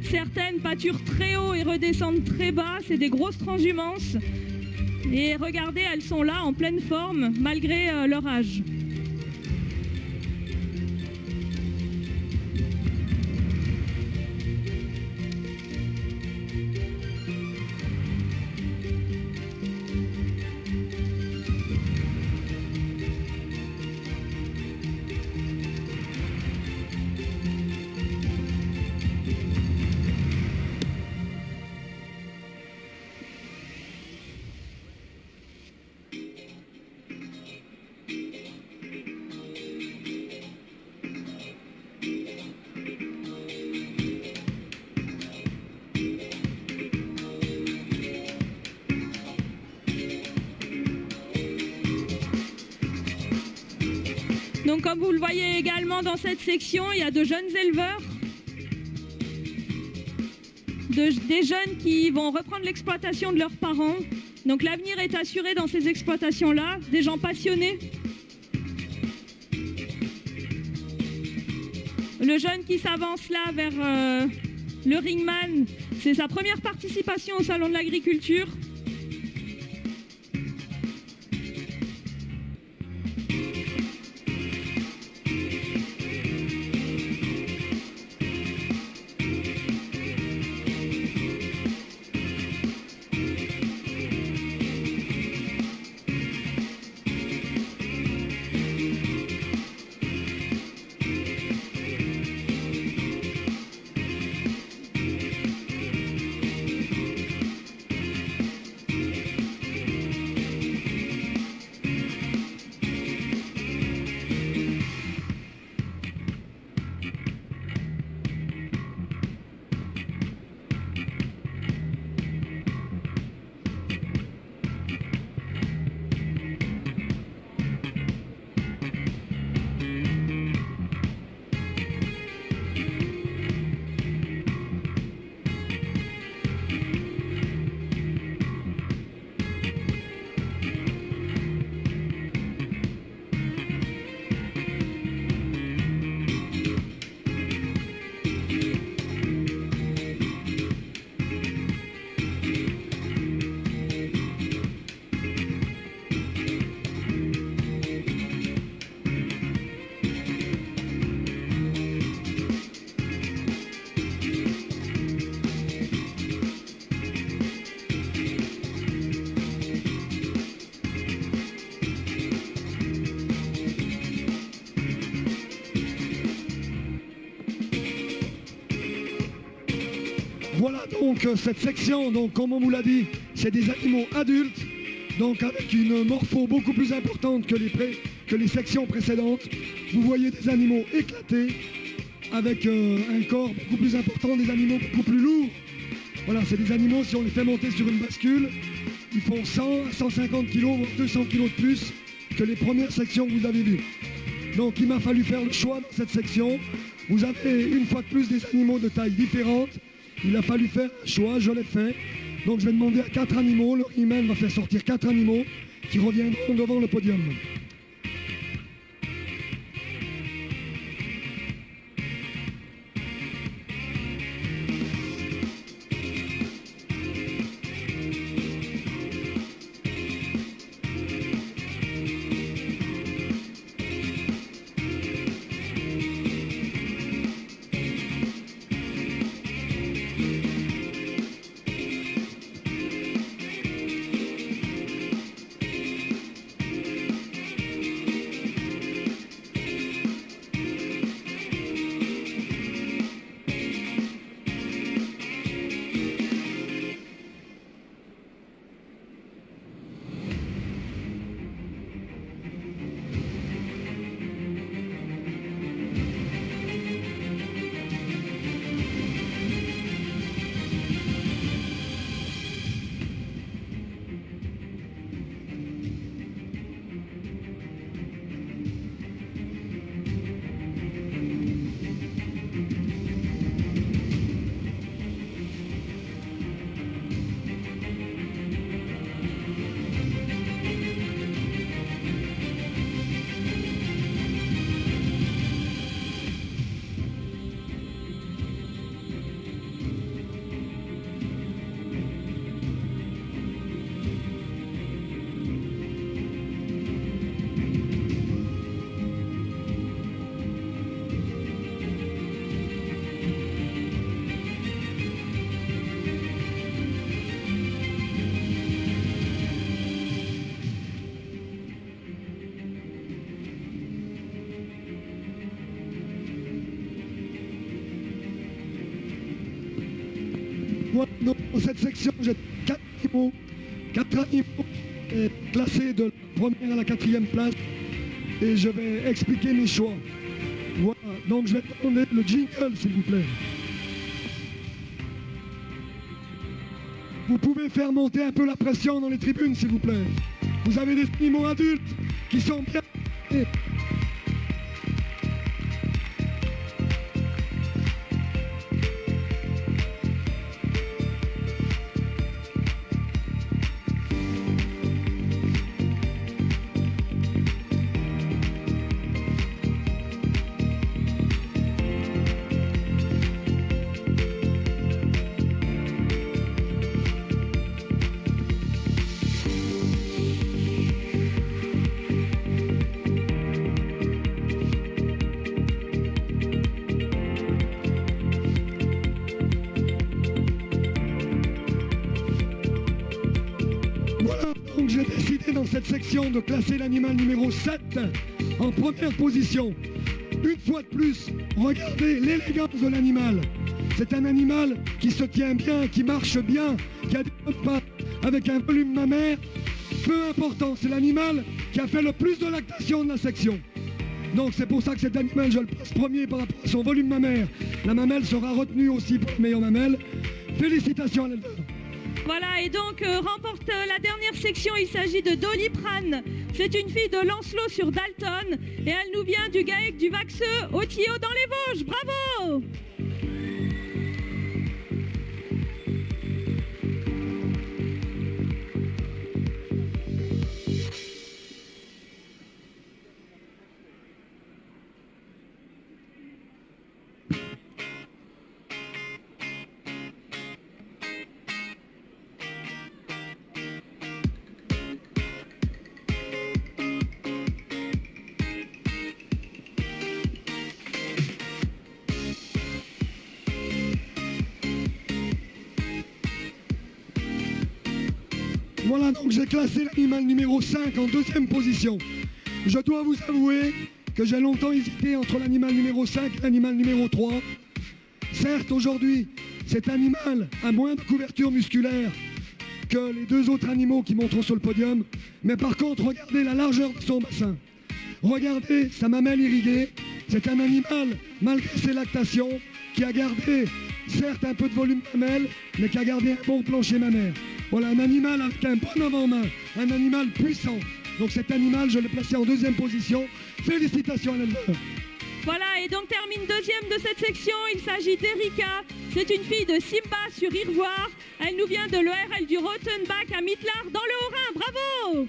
Certaines pâturent très haut et redescendent très bas, c'est des grosses transhumances. Et regardez, elles sont là en pleine forme, malgré leur âge. Donc comme vous le voyez également dans cette section, il y a de jeunes éleveurs, des jeunes qui vont reprendre l'exploitation de leurs parents. Donc l'avenir est assuré dans ces exploitations-là, des gens passionnés. Le jeune qui s'avance là vers le ringman, c'est sa première participation au Salon de l'Agriculture. Voilà donc cette section, donc comme on vous l'a dit, c'est des animaux adultes, donc avec une morpho beaucoup plus importante que les sections précédentes. Vous voyez des animaux éclatés, avec un corps beaucoup plus important, des animaux beaucoup plus lourds. Voilà, c'est des animaux, si on les fait monter sur une bascule, ils font 100 à 150 kg, voire 200 kg de plus que les premières sections que vous avez vues. Donc il m'a fallu faire le choix dans cette section. Vous avez une fois de plus des animaux de taille différente. Il a fallu faire un choix, je l'ai fait. Donc je vais demander à 4 animaux, le ringman va faire sortir 4 animaux qui reviendront devant le podium. Voilà, donc, dans cette section, j'ai 4 animaux. 4 animaux classés de la première à la 4e place. Et je vais expliquer mes choix. Voilà, donc je vais demander le jingle, s'il vous plaît. Vous pouvez faire monter un peu la pression dans les tribunes, s'il vous plaît. Vous avez des animaux adultes qui sont bien... Donc j'ai décidé dans cette section de classer l'animal numéro 7 en première position. Une fois de plus, regardez l'élégance de l'animal. C'est un animal qui se tient bien, qui marche bien, qui a des bonnes pattes, avec un volume mammaire peu important. C'est l'animal qui a fait le plus de lactation de la section. Donc c'est pour ça que cet animal, je le place premier par rapport à son volume mammaire. La mamelle sera retenue aussi pour le meilleur mamelle. Félicitations à l'éleveur. Voilà, et donc remporte la dernière section, il s'agit de Doliprane. C'est une fille de Lancelot sur Dalton et elle nous vient du GAEC du Vaxeux au Tillot dans les Vosges. Bravo! Voilà, donc j'ai classé l'animal numéro 5 en deuxième position. Je dois vous avouer que j'ai longtemps hésité entre l'animal numéro 5 et l'animal numéro 3. Certes, aujourd'hui, cet animal a moins de couverture musculaire que les deux autres animaux qui monteront sur le podium. Mais par contre, regardez la largeur de son bassin. Regardez sa mamelle irriguée. C'est un animal, malgré ses lactations, qui a gardé, certes, un peu de volume mamelle, mais qui a gardé un bon plancher mammaire. Voilà, un animal avec un bon avant-main, un animal puissant. Donc cet animal, je l'ai placé en deuxième position. Félicitations à l'éleveur. Voilà, et donc termine deuxième de cette section, il s'agit d'Erika. C'est une fille de Simba sur Irvoire. Elle nous vient de l'ERL du Rottenbach à Mittelard dans le Haut-Rhin. Bravo!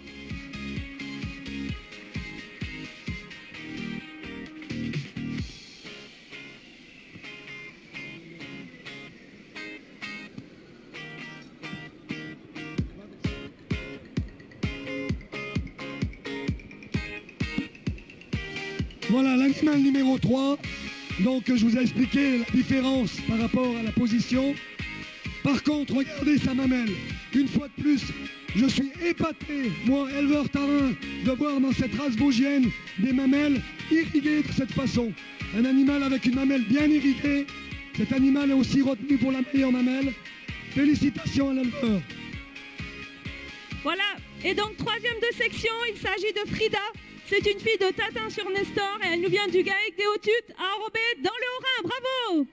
Voilà l'animal numéro 3. Donc je vous ai expliqué la différence par rapport à la position. Par contre, regardez sa mamelle. Une fois de plus, je suis épaté, moi, éleveur tarin, de voir dans cette race vosgienne des mamelles irriguées de cette façon. Un animal avec une mamelle bien irriguée. Cet animal est aussi retenu pour la meilleure mamelle. Félicitations à l'éleveur. Voilà, et donc troisième de section, il s'agit de Frida. C'est une fille de Tatin-sur-Nestor et elle nous vient du GAEC des Hautes-Huttes à Orbet dans le Haut-Rhin. Bravo!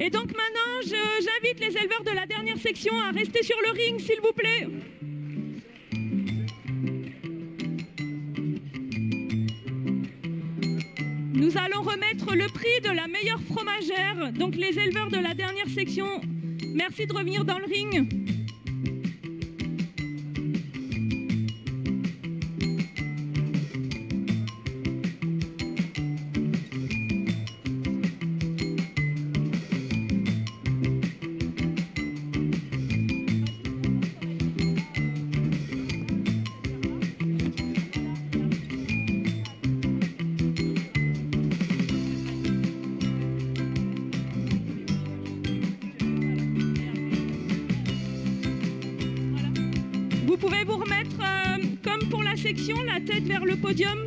Et donc maintenant, j'invite les éleveurs de la dernière section à rester sur le ring, s'il vous plaît. Nous allons remettre le prix de la meilleure fromagère. Donc les éleveurs de la dernière section, merci de revenir dans le ring. Vous pouvez vous remettre, comme pour la section, la tête vers le podium.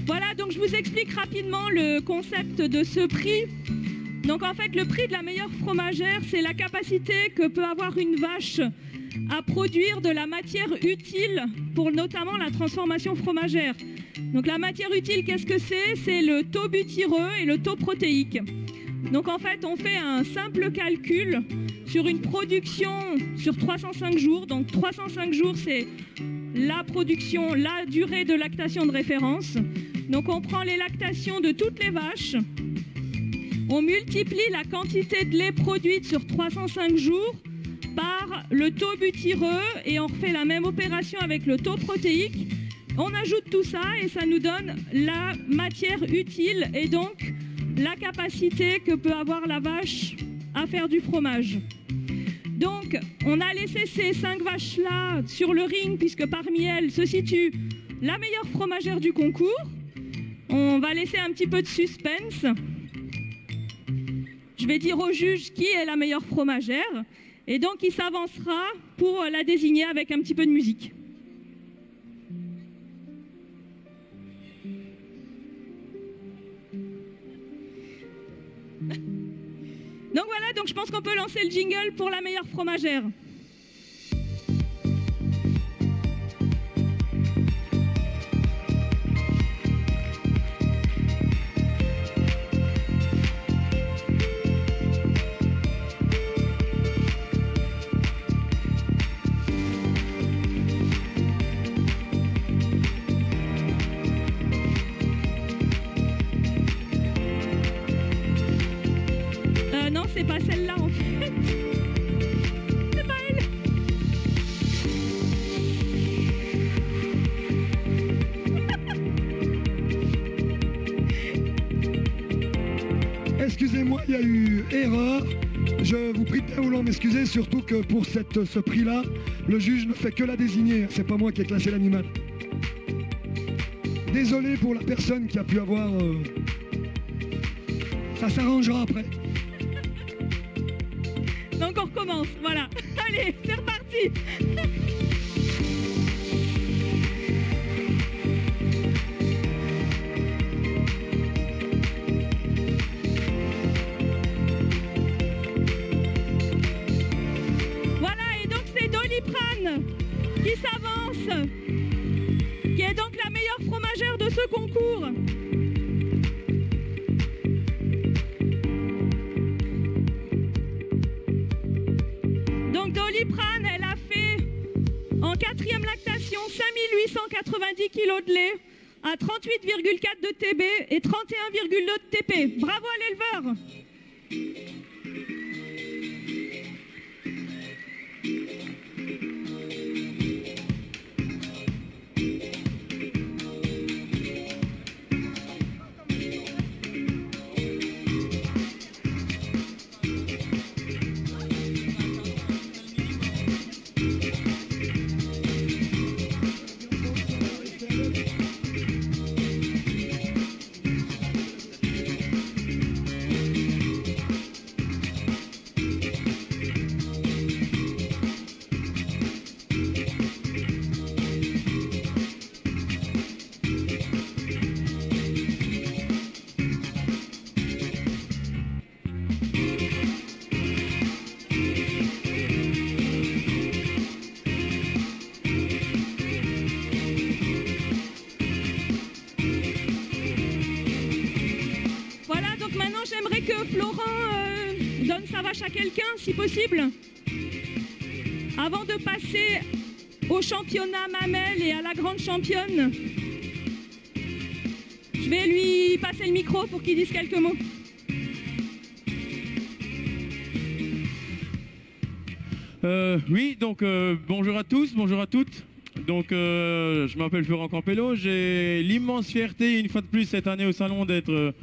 Voilà, donc je vous explique rapidement le concept de ce prix. Donc en fait, le prix de la meilleure fromagère, c'est la capacité que peut avoir une vache à produire de la matière utile pour notamment la transformation fromagère. Donc la matière utile, qu'est-ce que c'est? C'est le taux butyreux et le taux protéique. Donc en fait, on fait un simple calcul sur une production sur 305 jours. Donc 305 jours, c'est la production, la durée de lactation de référence. Donc on prend les lactations de toutes les vaches. On multiplie la quantité de lait produite sur 305 jours par le taux butyreux et on refait la même opération avec le taux protéique. On ajoute tout ça et ça nous donne la matière utile et donc la capacité que peut avoir la vache à faire du fromage. Donc, on a laissé ces 5 vaches-là sur le ring, puisque parmi elles se situe la meilleure fromagère du concours. On va laisser un petit peu de suspense. Je vais dire au juge qui est la meilleure fromagère. Et donc, il s'avancera pour la désigner avec un petit peu de musique. Donc voilà, donc je pense qu'on peut lancer le jingle pour la meilleure fromagère. Non, c'est pas celle-là en fait. C'est pas elle. Excusez-moi, il y a eu erreur. Je vous prie de bien vouloir m'excuser, surtout que pour ce prix-là, le juge ne fait que la désigner. C'est pas moi qui ai classé l'animal. Désolé pour la personne qui a pu avoir... Ça s'arrangera après. Donc on recommence, voilà. Allez, c'est reparti. Voilà, et donc c'est Doliprane qui s'avance, qui est donc la meilleure fromagère de ce concours. Doliprane, elle a fait en 4e lactation 5890 kg de lait à 38,4 de TB et 31,2 de TP. Bravo à l'éleveur. J'aimerais que Florent donne sa vache à quelqu'un, si possible, avant de passer au championnat mamelle et à la grande championne. Je vais lui passer le micro pour qu'il dise quelques mots. Oui, donc bonjour à tous, bonjour à toutes. Donc je m'appelle Florent Campello, j'ai l'immense fierté une fois de plus cette année au salon d'être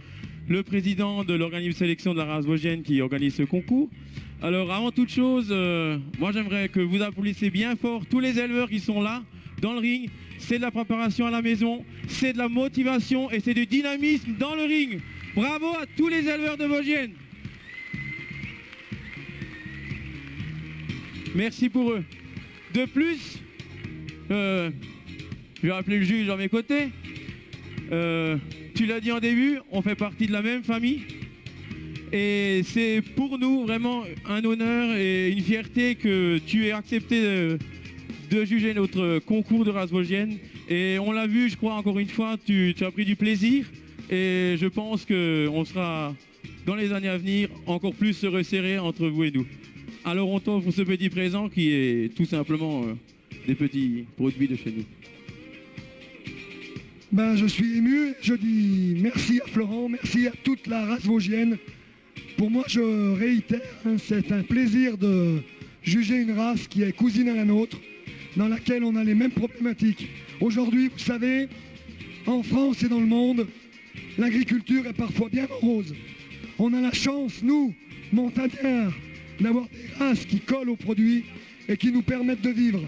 le président de l'organisme de sélection de la race vosgienne qui organise ce concours. Alors avant toute chose, moi j'aimerais que vous applaudissiez bien fort tous les éleveurs qui sont là, dans le ring. C'est de la préparation à la maison, c'est de la motivation et c'est du dynamisme dans le ring. Bravo à tous les éleveurs de Vosgienne. Merci pour eux. De plus, je vais appeler le juge à mes côtés. Tu l'as dit en début, on fait partie de la même famille. Et c'est pour nous vraiment un honneur et une fierté que tu aies accepté de juger notre concours de race vosgienne. Et on l'a vu, je crois, encore une fois, tu as pris du plaisir. Et je pense qu'on sera, dans les années à venir, encore plus se resserrer entre vous et nous. Alors on t'offre ce petit présent qui est tout simplement des petits produits de chez nous. Ben, je suis ému, je dis merci à Florent, merci à toute la race vosgienne. Pour moi, je réitère, c'est un plaisir de juger une race qui est cousine à la nôtre, dans laquelle on a les mêmes problématiques. Aujourd'hui, vous savez, en France et dans le monde, l'agriculture est parfois bien morose. On a la chance, nous, montagnards, d'avoir des races qui collent aux produits et qui nous permettent de vivre.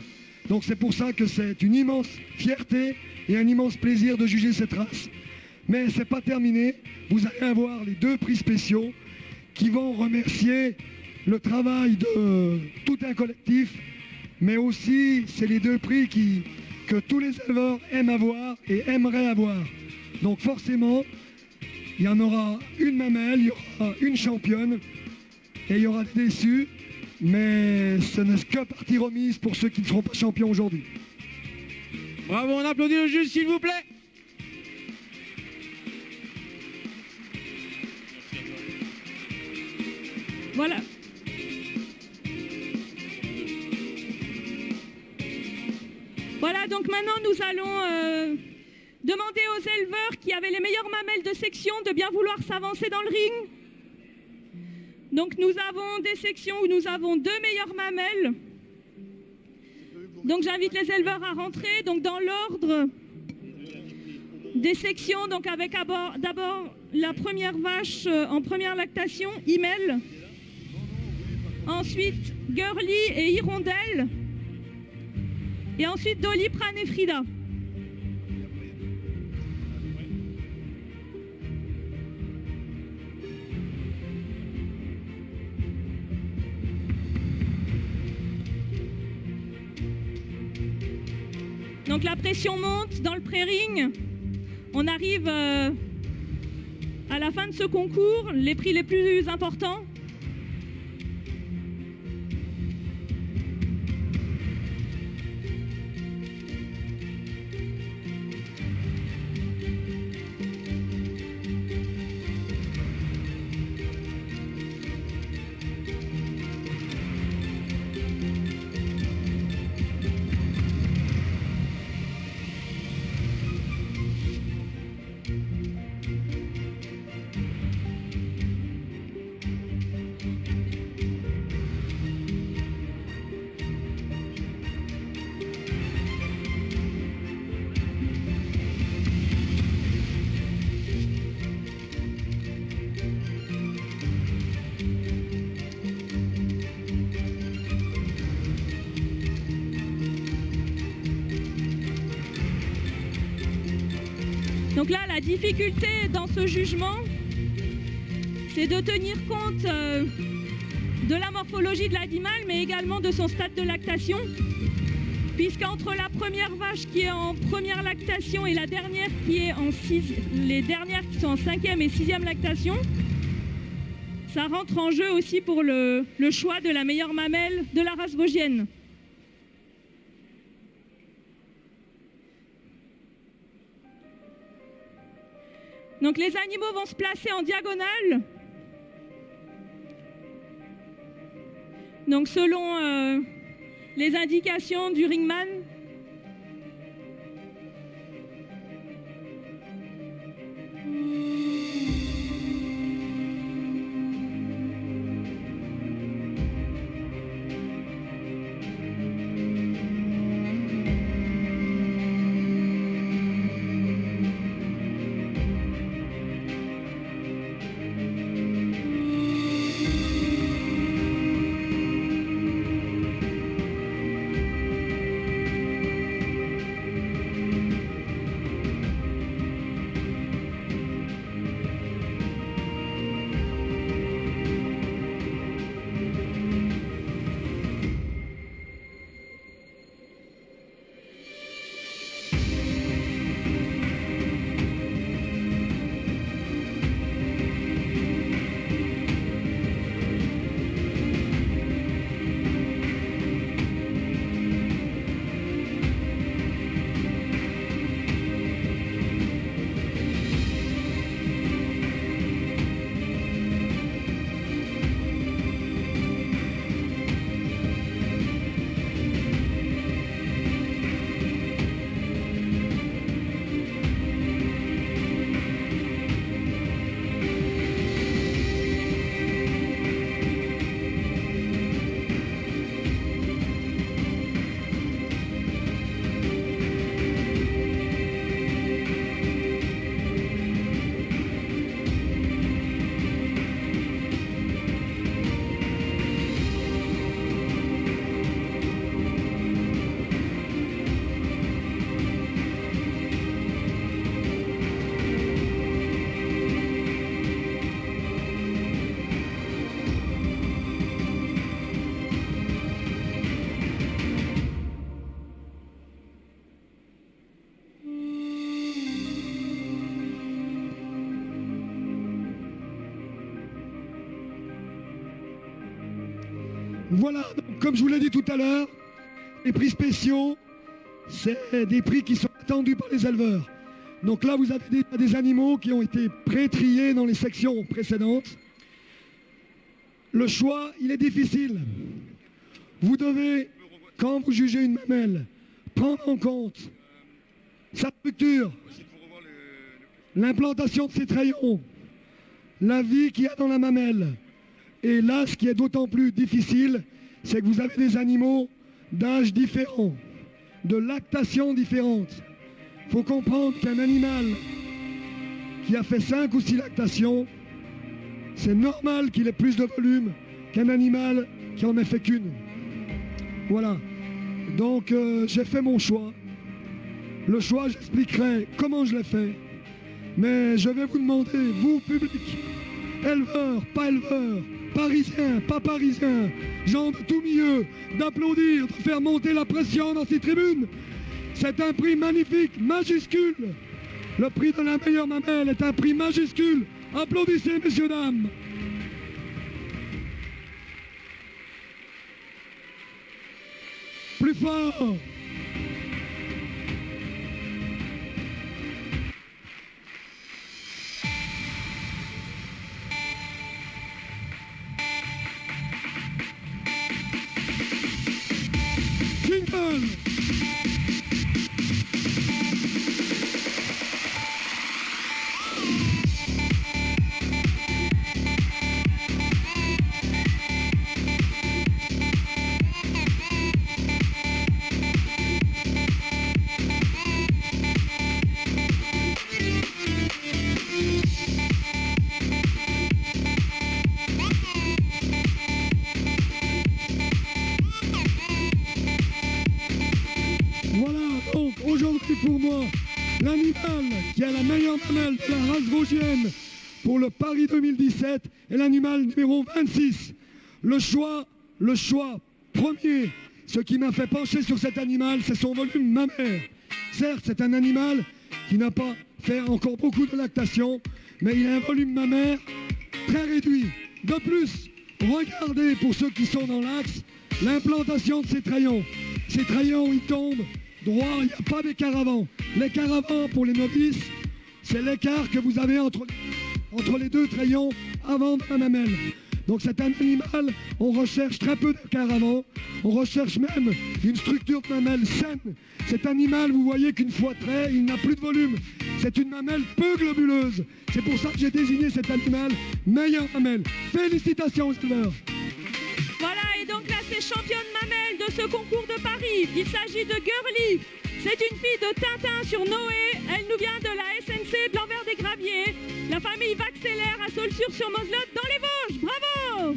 Donc c'est pour ça que c'est une immense fierté et un immense plaisir de juger cette race. Mais c'est pas terminé, vous allez avoir les 2 prix spéciaux qui vont remercier le travail de tout un collectif, mais aussi c'est les 2 prix que tous les éleveurs aiment avoir et aimeraient avoir. Donc forcément, il y en aura une mamelle, il y aura une championne et il y aura des déçus, mais ce n'est que partie remise pour ceux qui ne seront pas champions aujourd'hui. Bravo, on applaudit le juge, s'il vous plaît. Voilà. Voilà, donc maintenant nous allons demander aux éleveurs qui avaient les meilleures mamelles de section de bien vouloir s'avancer dans le ring. Donc nous avons des sections où nous avons 2 meilleures mamelles. Donc j'invite les éleveurs à rentrer. Donc dans l'ordre des sections, donc avec d'abord la première vache en première lactation, Imel. Ensuite Girly et Hirondelle. Et ensuite Dolly, Pran et Frida. Donc la pression monte dans le pré-ring. On arrive à la fin de ce concours, les prix les plus importants. Donc là, la difficulté dans ce jugement, c'est de tenir compte de la morphologie de l'animal, mais également de son stade de lactation. Puisqu'entre la première vache qui est en première lactation et la dernière qui est en les dernières qui sont en 5e et 6e lactation, ça rentre en jeu aussi pour le choix de la meilleure mamelle de la race vosgienne. Donc les animaux vont se placer en diagonale. Donc selon les indications du ringman. Voilà, donc, comme je vous l'ai dit tout à l'heure, les prix spéciaux, c'est des prix qui sont attendus par les éleveurs. Donc là, vous avez des animaux qui ont été pré-triés dans les sections précédentes. Le choix, il est difficile. Vous devez, quand vous jugez une mamelle, prendre en compte sa structure, l'implantation de ses trayons, la vie qu'il y a dans la mamelle. Et là, ce qui est d'autant plus difficile, c'est que vous avez des animaux d'âge différents, de lactation différente. Il faut comprendre qu'un animal qui a fait 5 ou 6 lactations, c'est normal qu'il ait plus de volume qu'un animal qui en ait fait qu'une. Voilà. Donc j'ai fait mon choix. Le choix, j'expliquerai comment je l'ai fait. Mais je vais vous demander, vous, public, éleveurs, pas éleveurs, parisiens, pas parisiens, gens de tout milieu, d'applaudir, de faire monter la pression dans ces tribunes. C'est un prix magnifique, majuscule. Le prix de la meilleure mamelle est un prix majuscule. Applaudissez, messieurs, dames. Plus fort. Jingle. Aujourd'hui pour moi, l'animal qui a la meilleure mamelle de la race vosgienne pour le Paris 2017 est l'animal numéro 26. Le choix premier, ce qui m'a fait pencher sur cet animal, c'est son volume mammaire. Certes, c'est un animal qui n'a pas fait encore beaucoup de lactation, mais il a un volume mammaire très réduit. De plus, regardez pour ceux qui sont dans l'axe, l'implantation de ces trayons. Ces trayons, ils tombent droit, il n'y a pas d'écart avant. L'écart avant pour les novices, c'est l'écart que vous avez entre les deux trayons avant de la mamelle. Donc c'est un animal, on recherche très peu d'écart avant, on recherche même une structure de mamelle saine. Cet animal, vous voyez qu'une fois trait, il n'a plus de volume. C'est une mamelle peu globuleuse. C'est pour ça que j'ai désigné cet animal meilleure mamelle. Félicitations aux éleveurs. Voilà, et donc là, c'est championne mamelle de ce concours de Paris. Il s'agit de Girly. C'est une fille de Tintin sur Noé. Elle nous vient de la SNC de l'Anvers des Graviers. La famille Vaxeller à Saulsures-sur-Moselotte dans les Vosges. Bravo!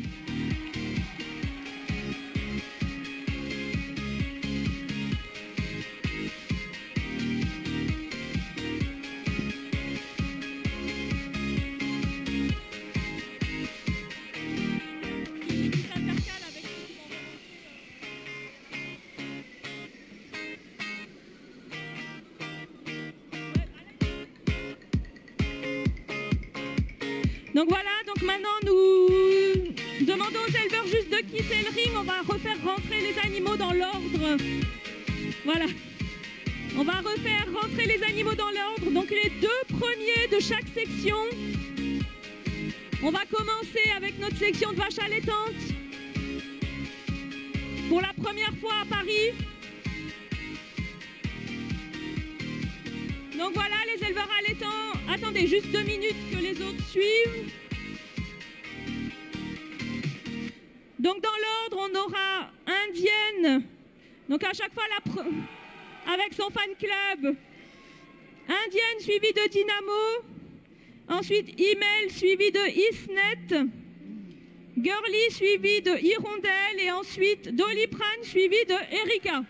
Donc voilà, donc maintenant nous demandons aux éleveurs juste de quitter le ring. On va refaire rentrer les animaux dans l'ordre. Voilà. On va refaire rentrer les animaux dans l'ordre. Donc les deux premiers de chaque section. On va commencer avec notre section de vaches allaitantes. Pour la première fois à Paris. Donc voilà, les éleveurs allaitants. Attendez juste 2 minutes que les autres suivent. Donc dans l'ordre, on aura Indienne. Donc à chaque fois, avec son fan club. Indienne suivie de Dynamo. Ensuite, Himmel suivi de Isnet. Girly suivi de Hirondelle. Et ensuite, Doliprane suivi de Erika.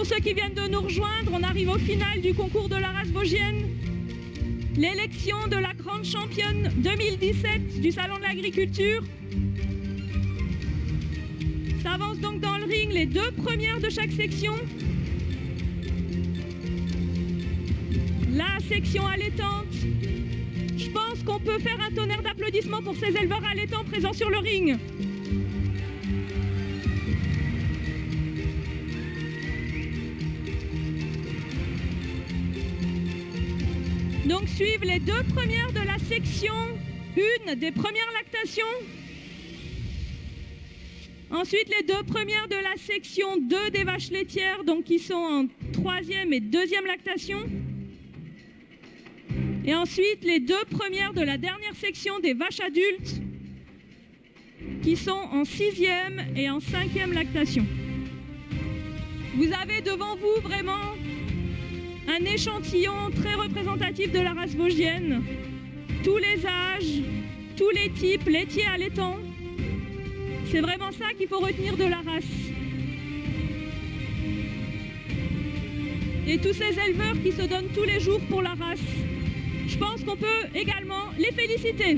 pour ceux qui viennent de nous rejoindre, on arrive au final du concours de la race vosgienne. L'élection de la grande championne 2017 du Salon de l'Agriculture. S'avancent donc dans le ring les 2 premières de chaque section. La section allaitante. Je pense qu'on peut faire un tonnerre d'applaudissements pour ces éleveurs allaitants présents sur le ring. Donc suivent les 2 premières de la section 1 des premières lactations. Ensuite les 2 premières de la section 2 des vaches laitières, donc qui sont en 3e et 2e lactation. Et ensuite les 2 premières de la dernière section des vaches adultes, qui sont en 6e et en 5e lactation. Vous avez devant vous vraiment un échantillon très représentatif de la race vosgienne. Tous les âges, tous les types, laitiers, allaitants. C'est vraiment ça qu'il faut retenir de la race. Et tous ces éleveurs qui se donnent tous les jours pour la race, je pense qu'on peut également les féliciter.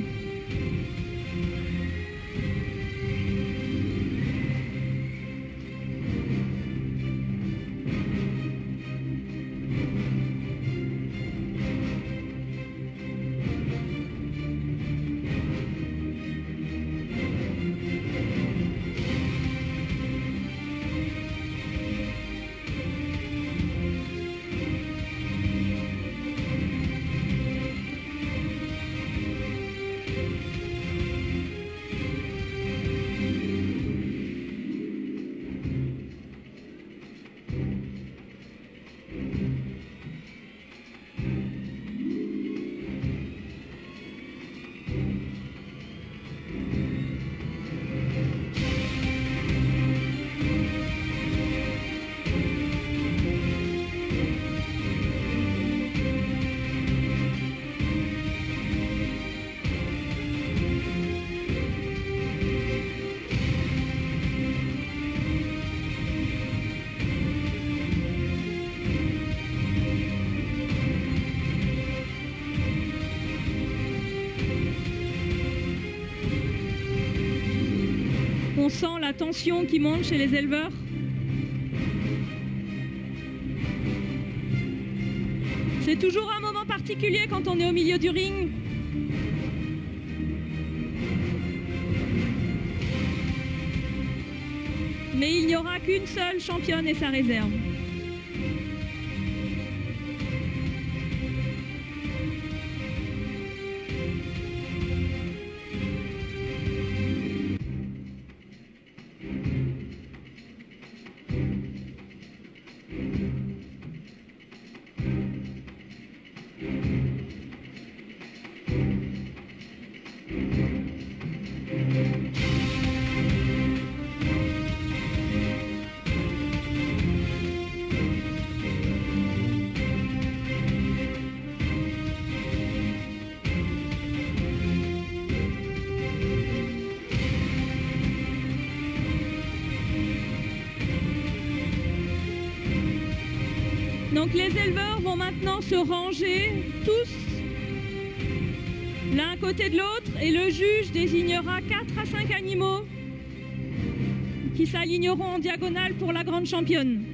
On sent la tension qui monte chez les éleveurs. C'est toujours un moment particulier quand on est au milieu du ring. Mais il n'y aura qu'une seule championne et sa réserve. Donc les éleveurs vont maintenant se ranger tous l'un à côté de l'autre et le juge désignera 4 à 5 animaux qui s'aligneront en diagonale pour la grande championne.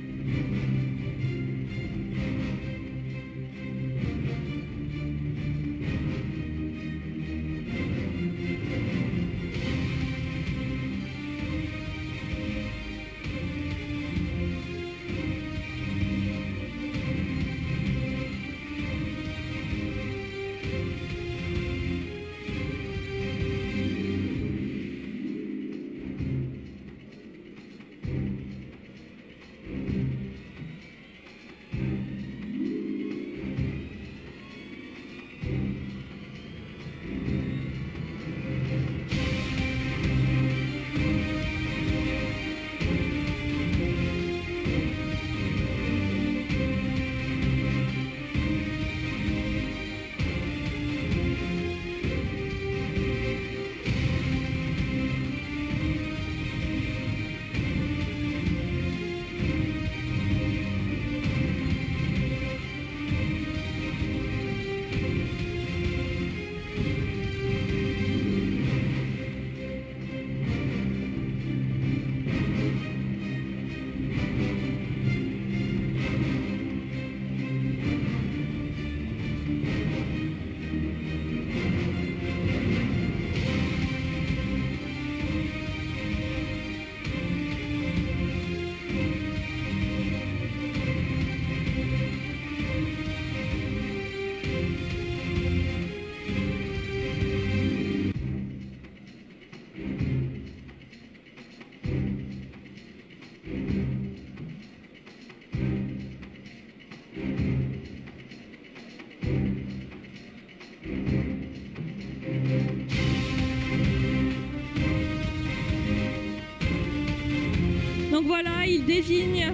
Donc voilà, il désigne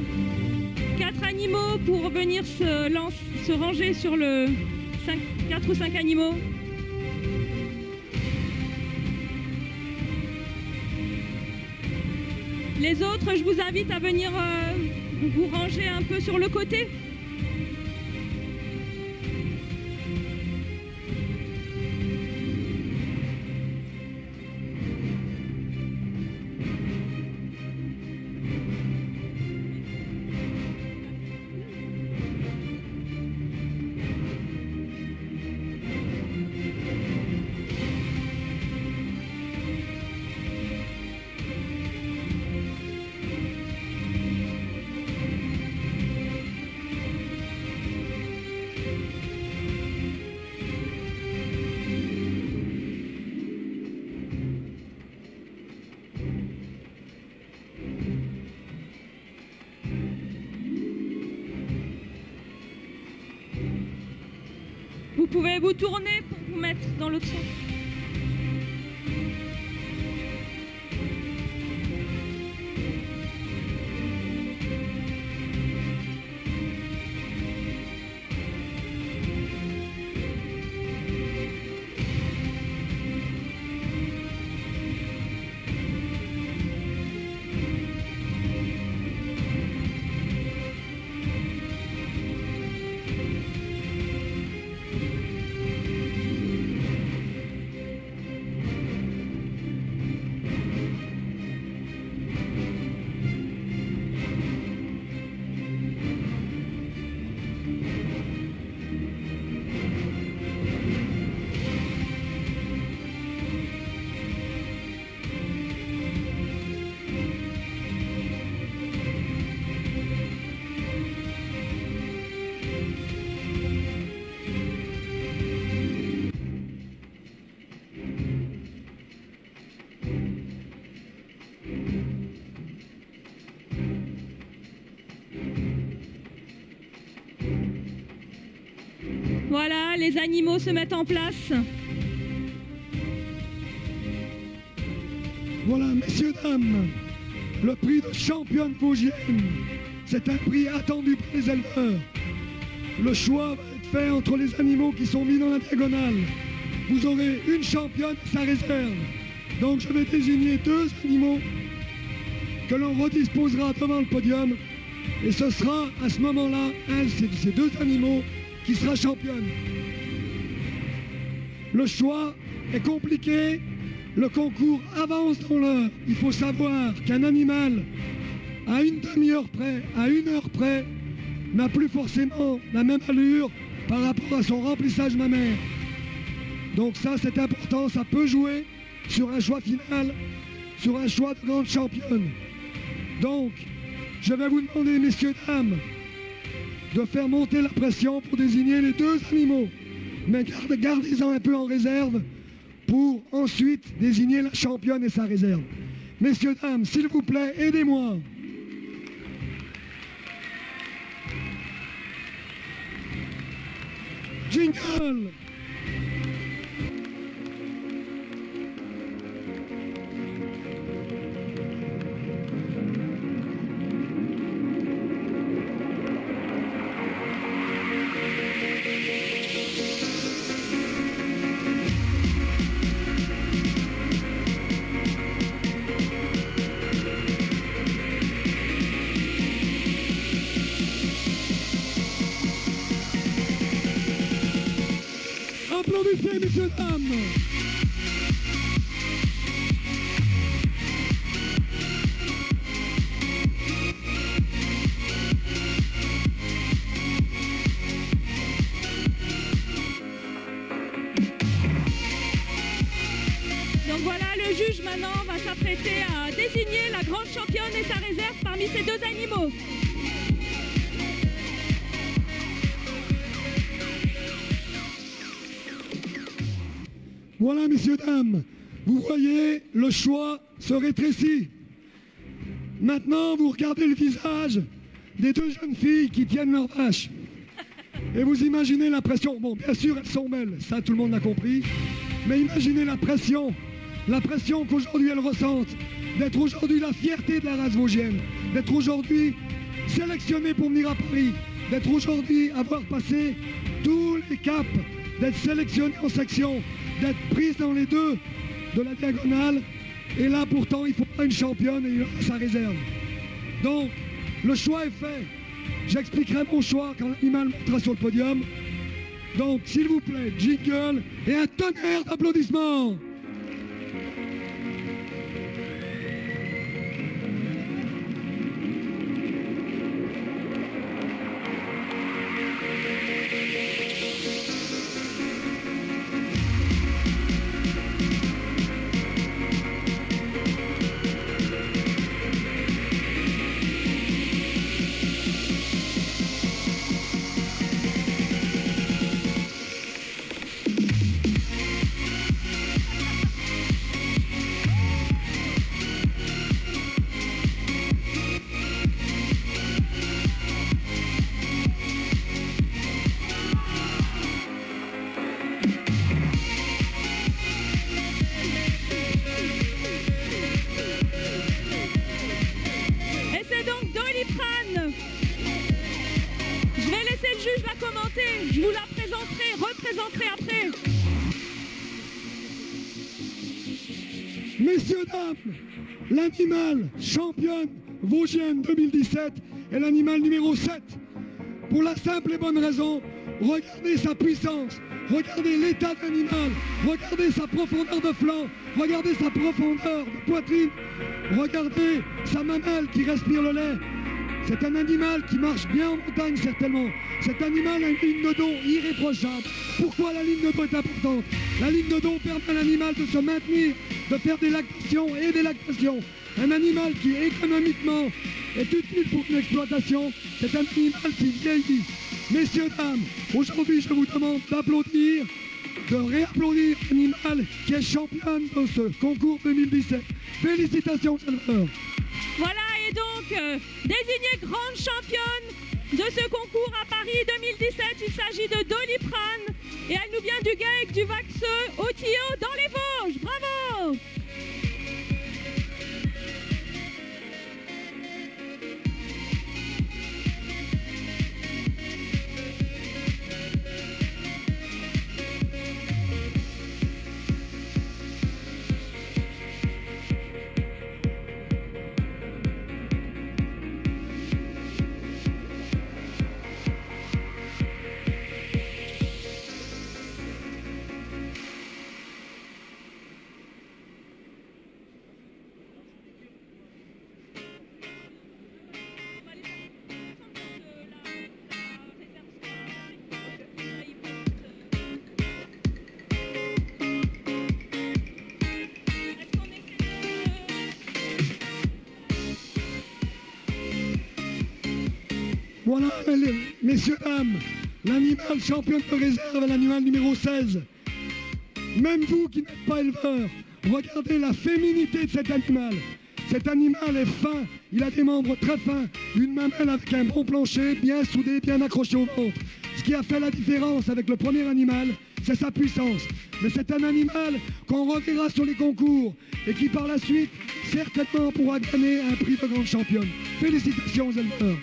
4 animaux pour venir se ranger sur le 4 ou 5 animaux. Les autres, je vous invite à venir vous ranger un peu sur le côté. Vous pouvez vous tourner pour vous mettre dans l'autre sens. Voilà, les animaux se mettent en place. Voilà, messieurs, dames, le prix de championne vosgienne. C'est un prix attendu par les éleveurs. Le choix va être fait entre les animaux qui sont mis dans la diagonale. Vous aurez une championne et sa réserve. Donc je vais désigner 2 animaux que l'on redisposera devant le podium. Et ce sera à ce moment-là, un de ces 2 animaux qui sera championne. Le choix est compliqué. Le concours avance dans l'heure. Il faut savoir qu'un animal, à une demi-heure près, à 1 heure près, n'a plus forcément la même allure par rapport à son remplissage mammaire. Donc ça, c'est important, ça peut jouer sur un choix final, sur un choix de grande championne. Donc, je vais vous demander, messieurs, dames, de faire monter la pression pour désigner les 2 animaux. Mais gardez-en un peu en réserve pour ensuite désigner la championne et sa réserve. Messieurs, dames, s'il vous plaît, aidez-moi. Jingle! Applaudissez, messieurs, dames. Donc voilà, le juge maintenant va s'apprêter à désigner la grande championne et sa réserve parmi ces 2 animaux. Voilà, messieurs, dames, vous voyez, le choix se rétrécit. Maintenant, vous regardez le visage des 2 jeunes filles qui tiennent leur vache. Et vous imaginez la pression. Bon, bien sûr, elles sont belles, ça tout le monde l'a compris. Mais imaginez la pression qu'aujourd'hui elles ressentent. d'être aujourd'hui la fierté de la race vosgienne, d'être aujourd'hui sélectionné pour venir à Paris, d'être aujourd'hui avoir passé tous les caps, d'être sélectionné en section, d'être prise dans les deux de la diagonale. Et là, pourtant, il faut pas une championne et il a sa réserve. Donc, le choix est fait. J'expliquerai mon choix quand l'animal montera sur le podium. Donc, s'il vous plaît, jingle et un tonnerre d'applaudissements. Je vous la représenterai après. Messieurs, dames, l'animal championne vosgienne 2017 est l'animal numéro 7. Pour la simple et bonne raison, regardez sa puissance, regardez l'état de l'animal, regardez sa profondeur de flanc, regardez sa profondeur de poitrine, regardez sa mamelle qui respire le lait. C'est un animal qui marche bien en montagne, certainement. Cet animal a une ligne de dos irréprochable. Pourquoi la ligne de dos est importante? La ligne de dos permet à l'animal de se maintenir, de faire des lactations et des lactations. Un animal qui économiquement est utile pour une exploitation, c'est un animal qui vieillit. Messieurs, dames, aujourd'hui je vous demande d'applaudir, de réapplaudir l'animal qui est championne de ce concours 2017. Félicitations, éleveurs. Voilà, et donc, désignée grande championne de ce concours à Paris 2017, il s'agit de Doliprane, et elle nous vient du GAEC du Vaxeux, au Tillot, dans les Vosges. Bravo! Voilà, messieurs, dames, l'animal championne de réserve est l'animal numéro 16. Même vous qui n'êtes pas éleveur, regardez la féminité de cet animal. Cet animal est fin, il a des membres très fins, une mamelle avec un bon plancher, bien soudé, bien accroché au ventre. Ce qui a fait la différence avec le premier animal, c'est sa puissance. Mais c'est un animal qu'on reverra sur les concours et qui par la suite, certainement pourra gagner un prix de grande championne. Félicitations aux éleveurs.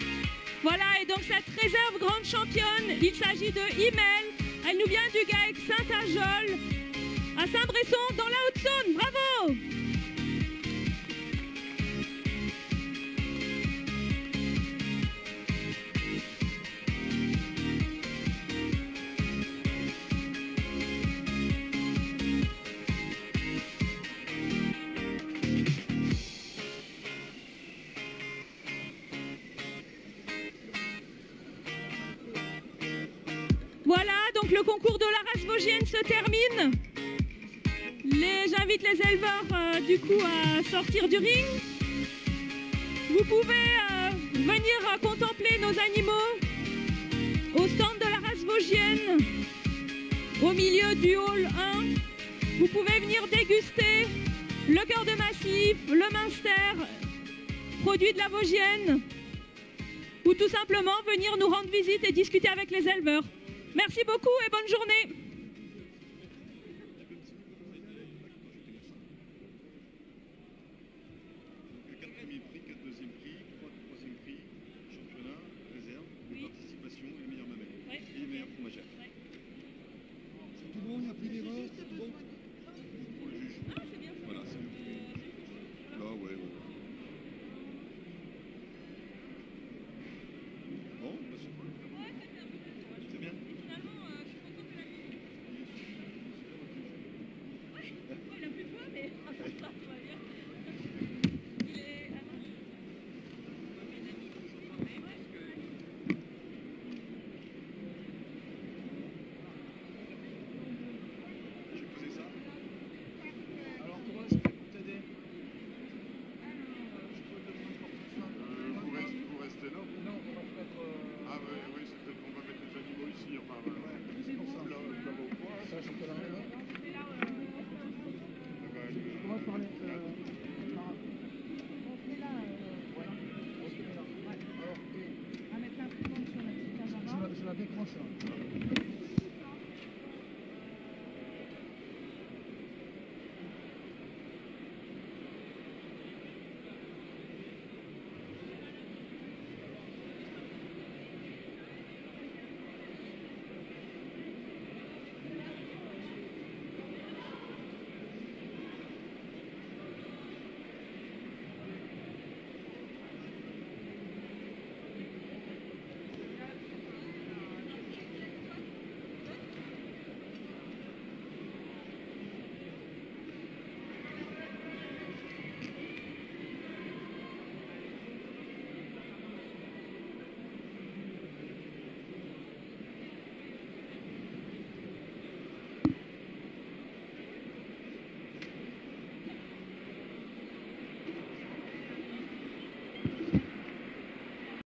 Voilà, et donc cette réserve grande championne, il s'agit de Himmel. Elle nous vient du GAEC Saint-Ajol, à Saint-Bresson, dans la Haute-Saône. Bravo! Voilà, donc le concours de la race vosgienne se termine. J'invite les éleveurs du coup à sortir du ring. Vous pouvez venir contempler nos animaux au stand de la race vosgienne, au milieu du hall 1. Vous pouvez venir déguster le cœur de massif, le Munster, produit de la vosgienne, ou tout simplement venir nous rendre visite et discuter avec les éleveurs. Merci beaucoup et bonne journée.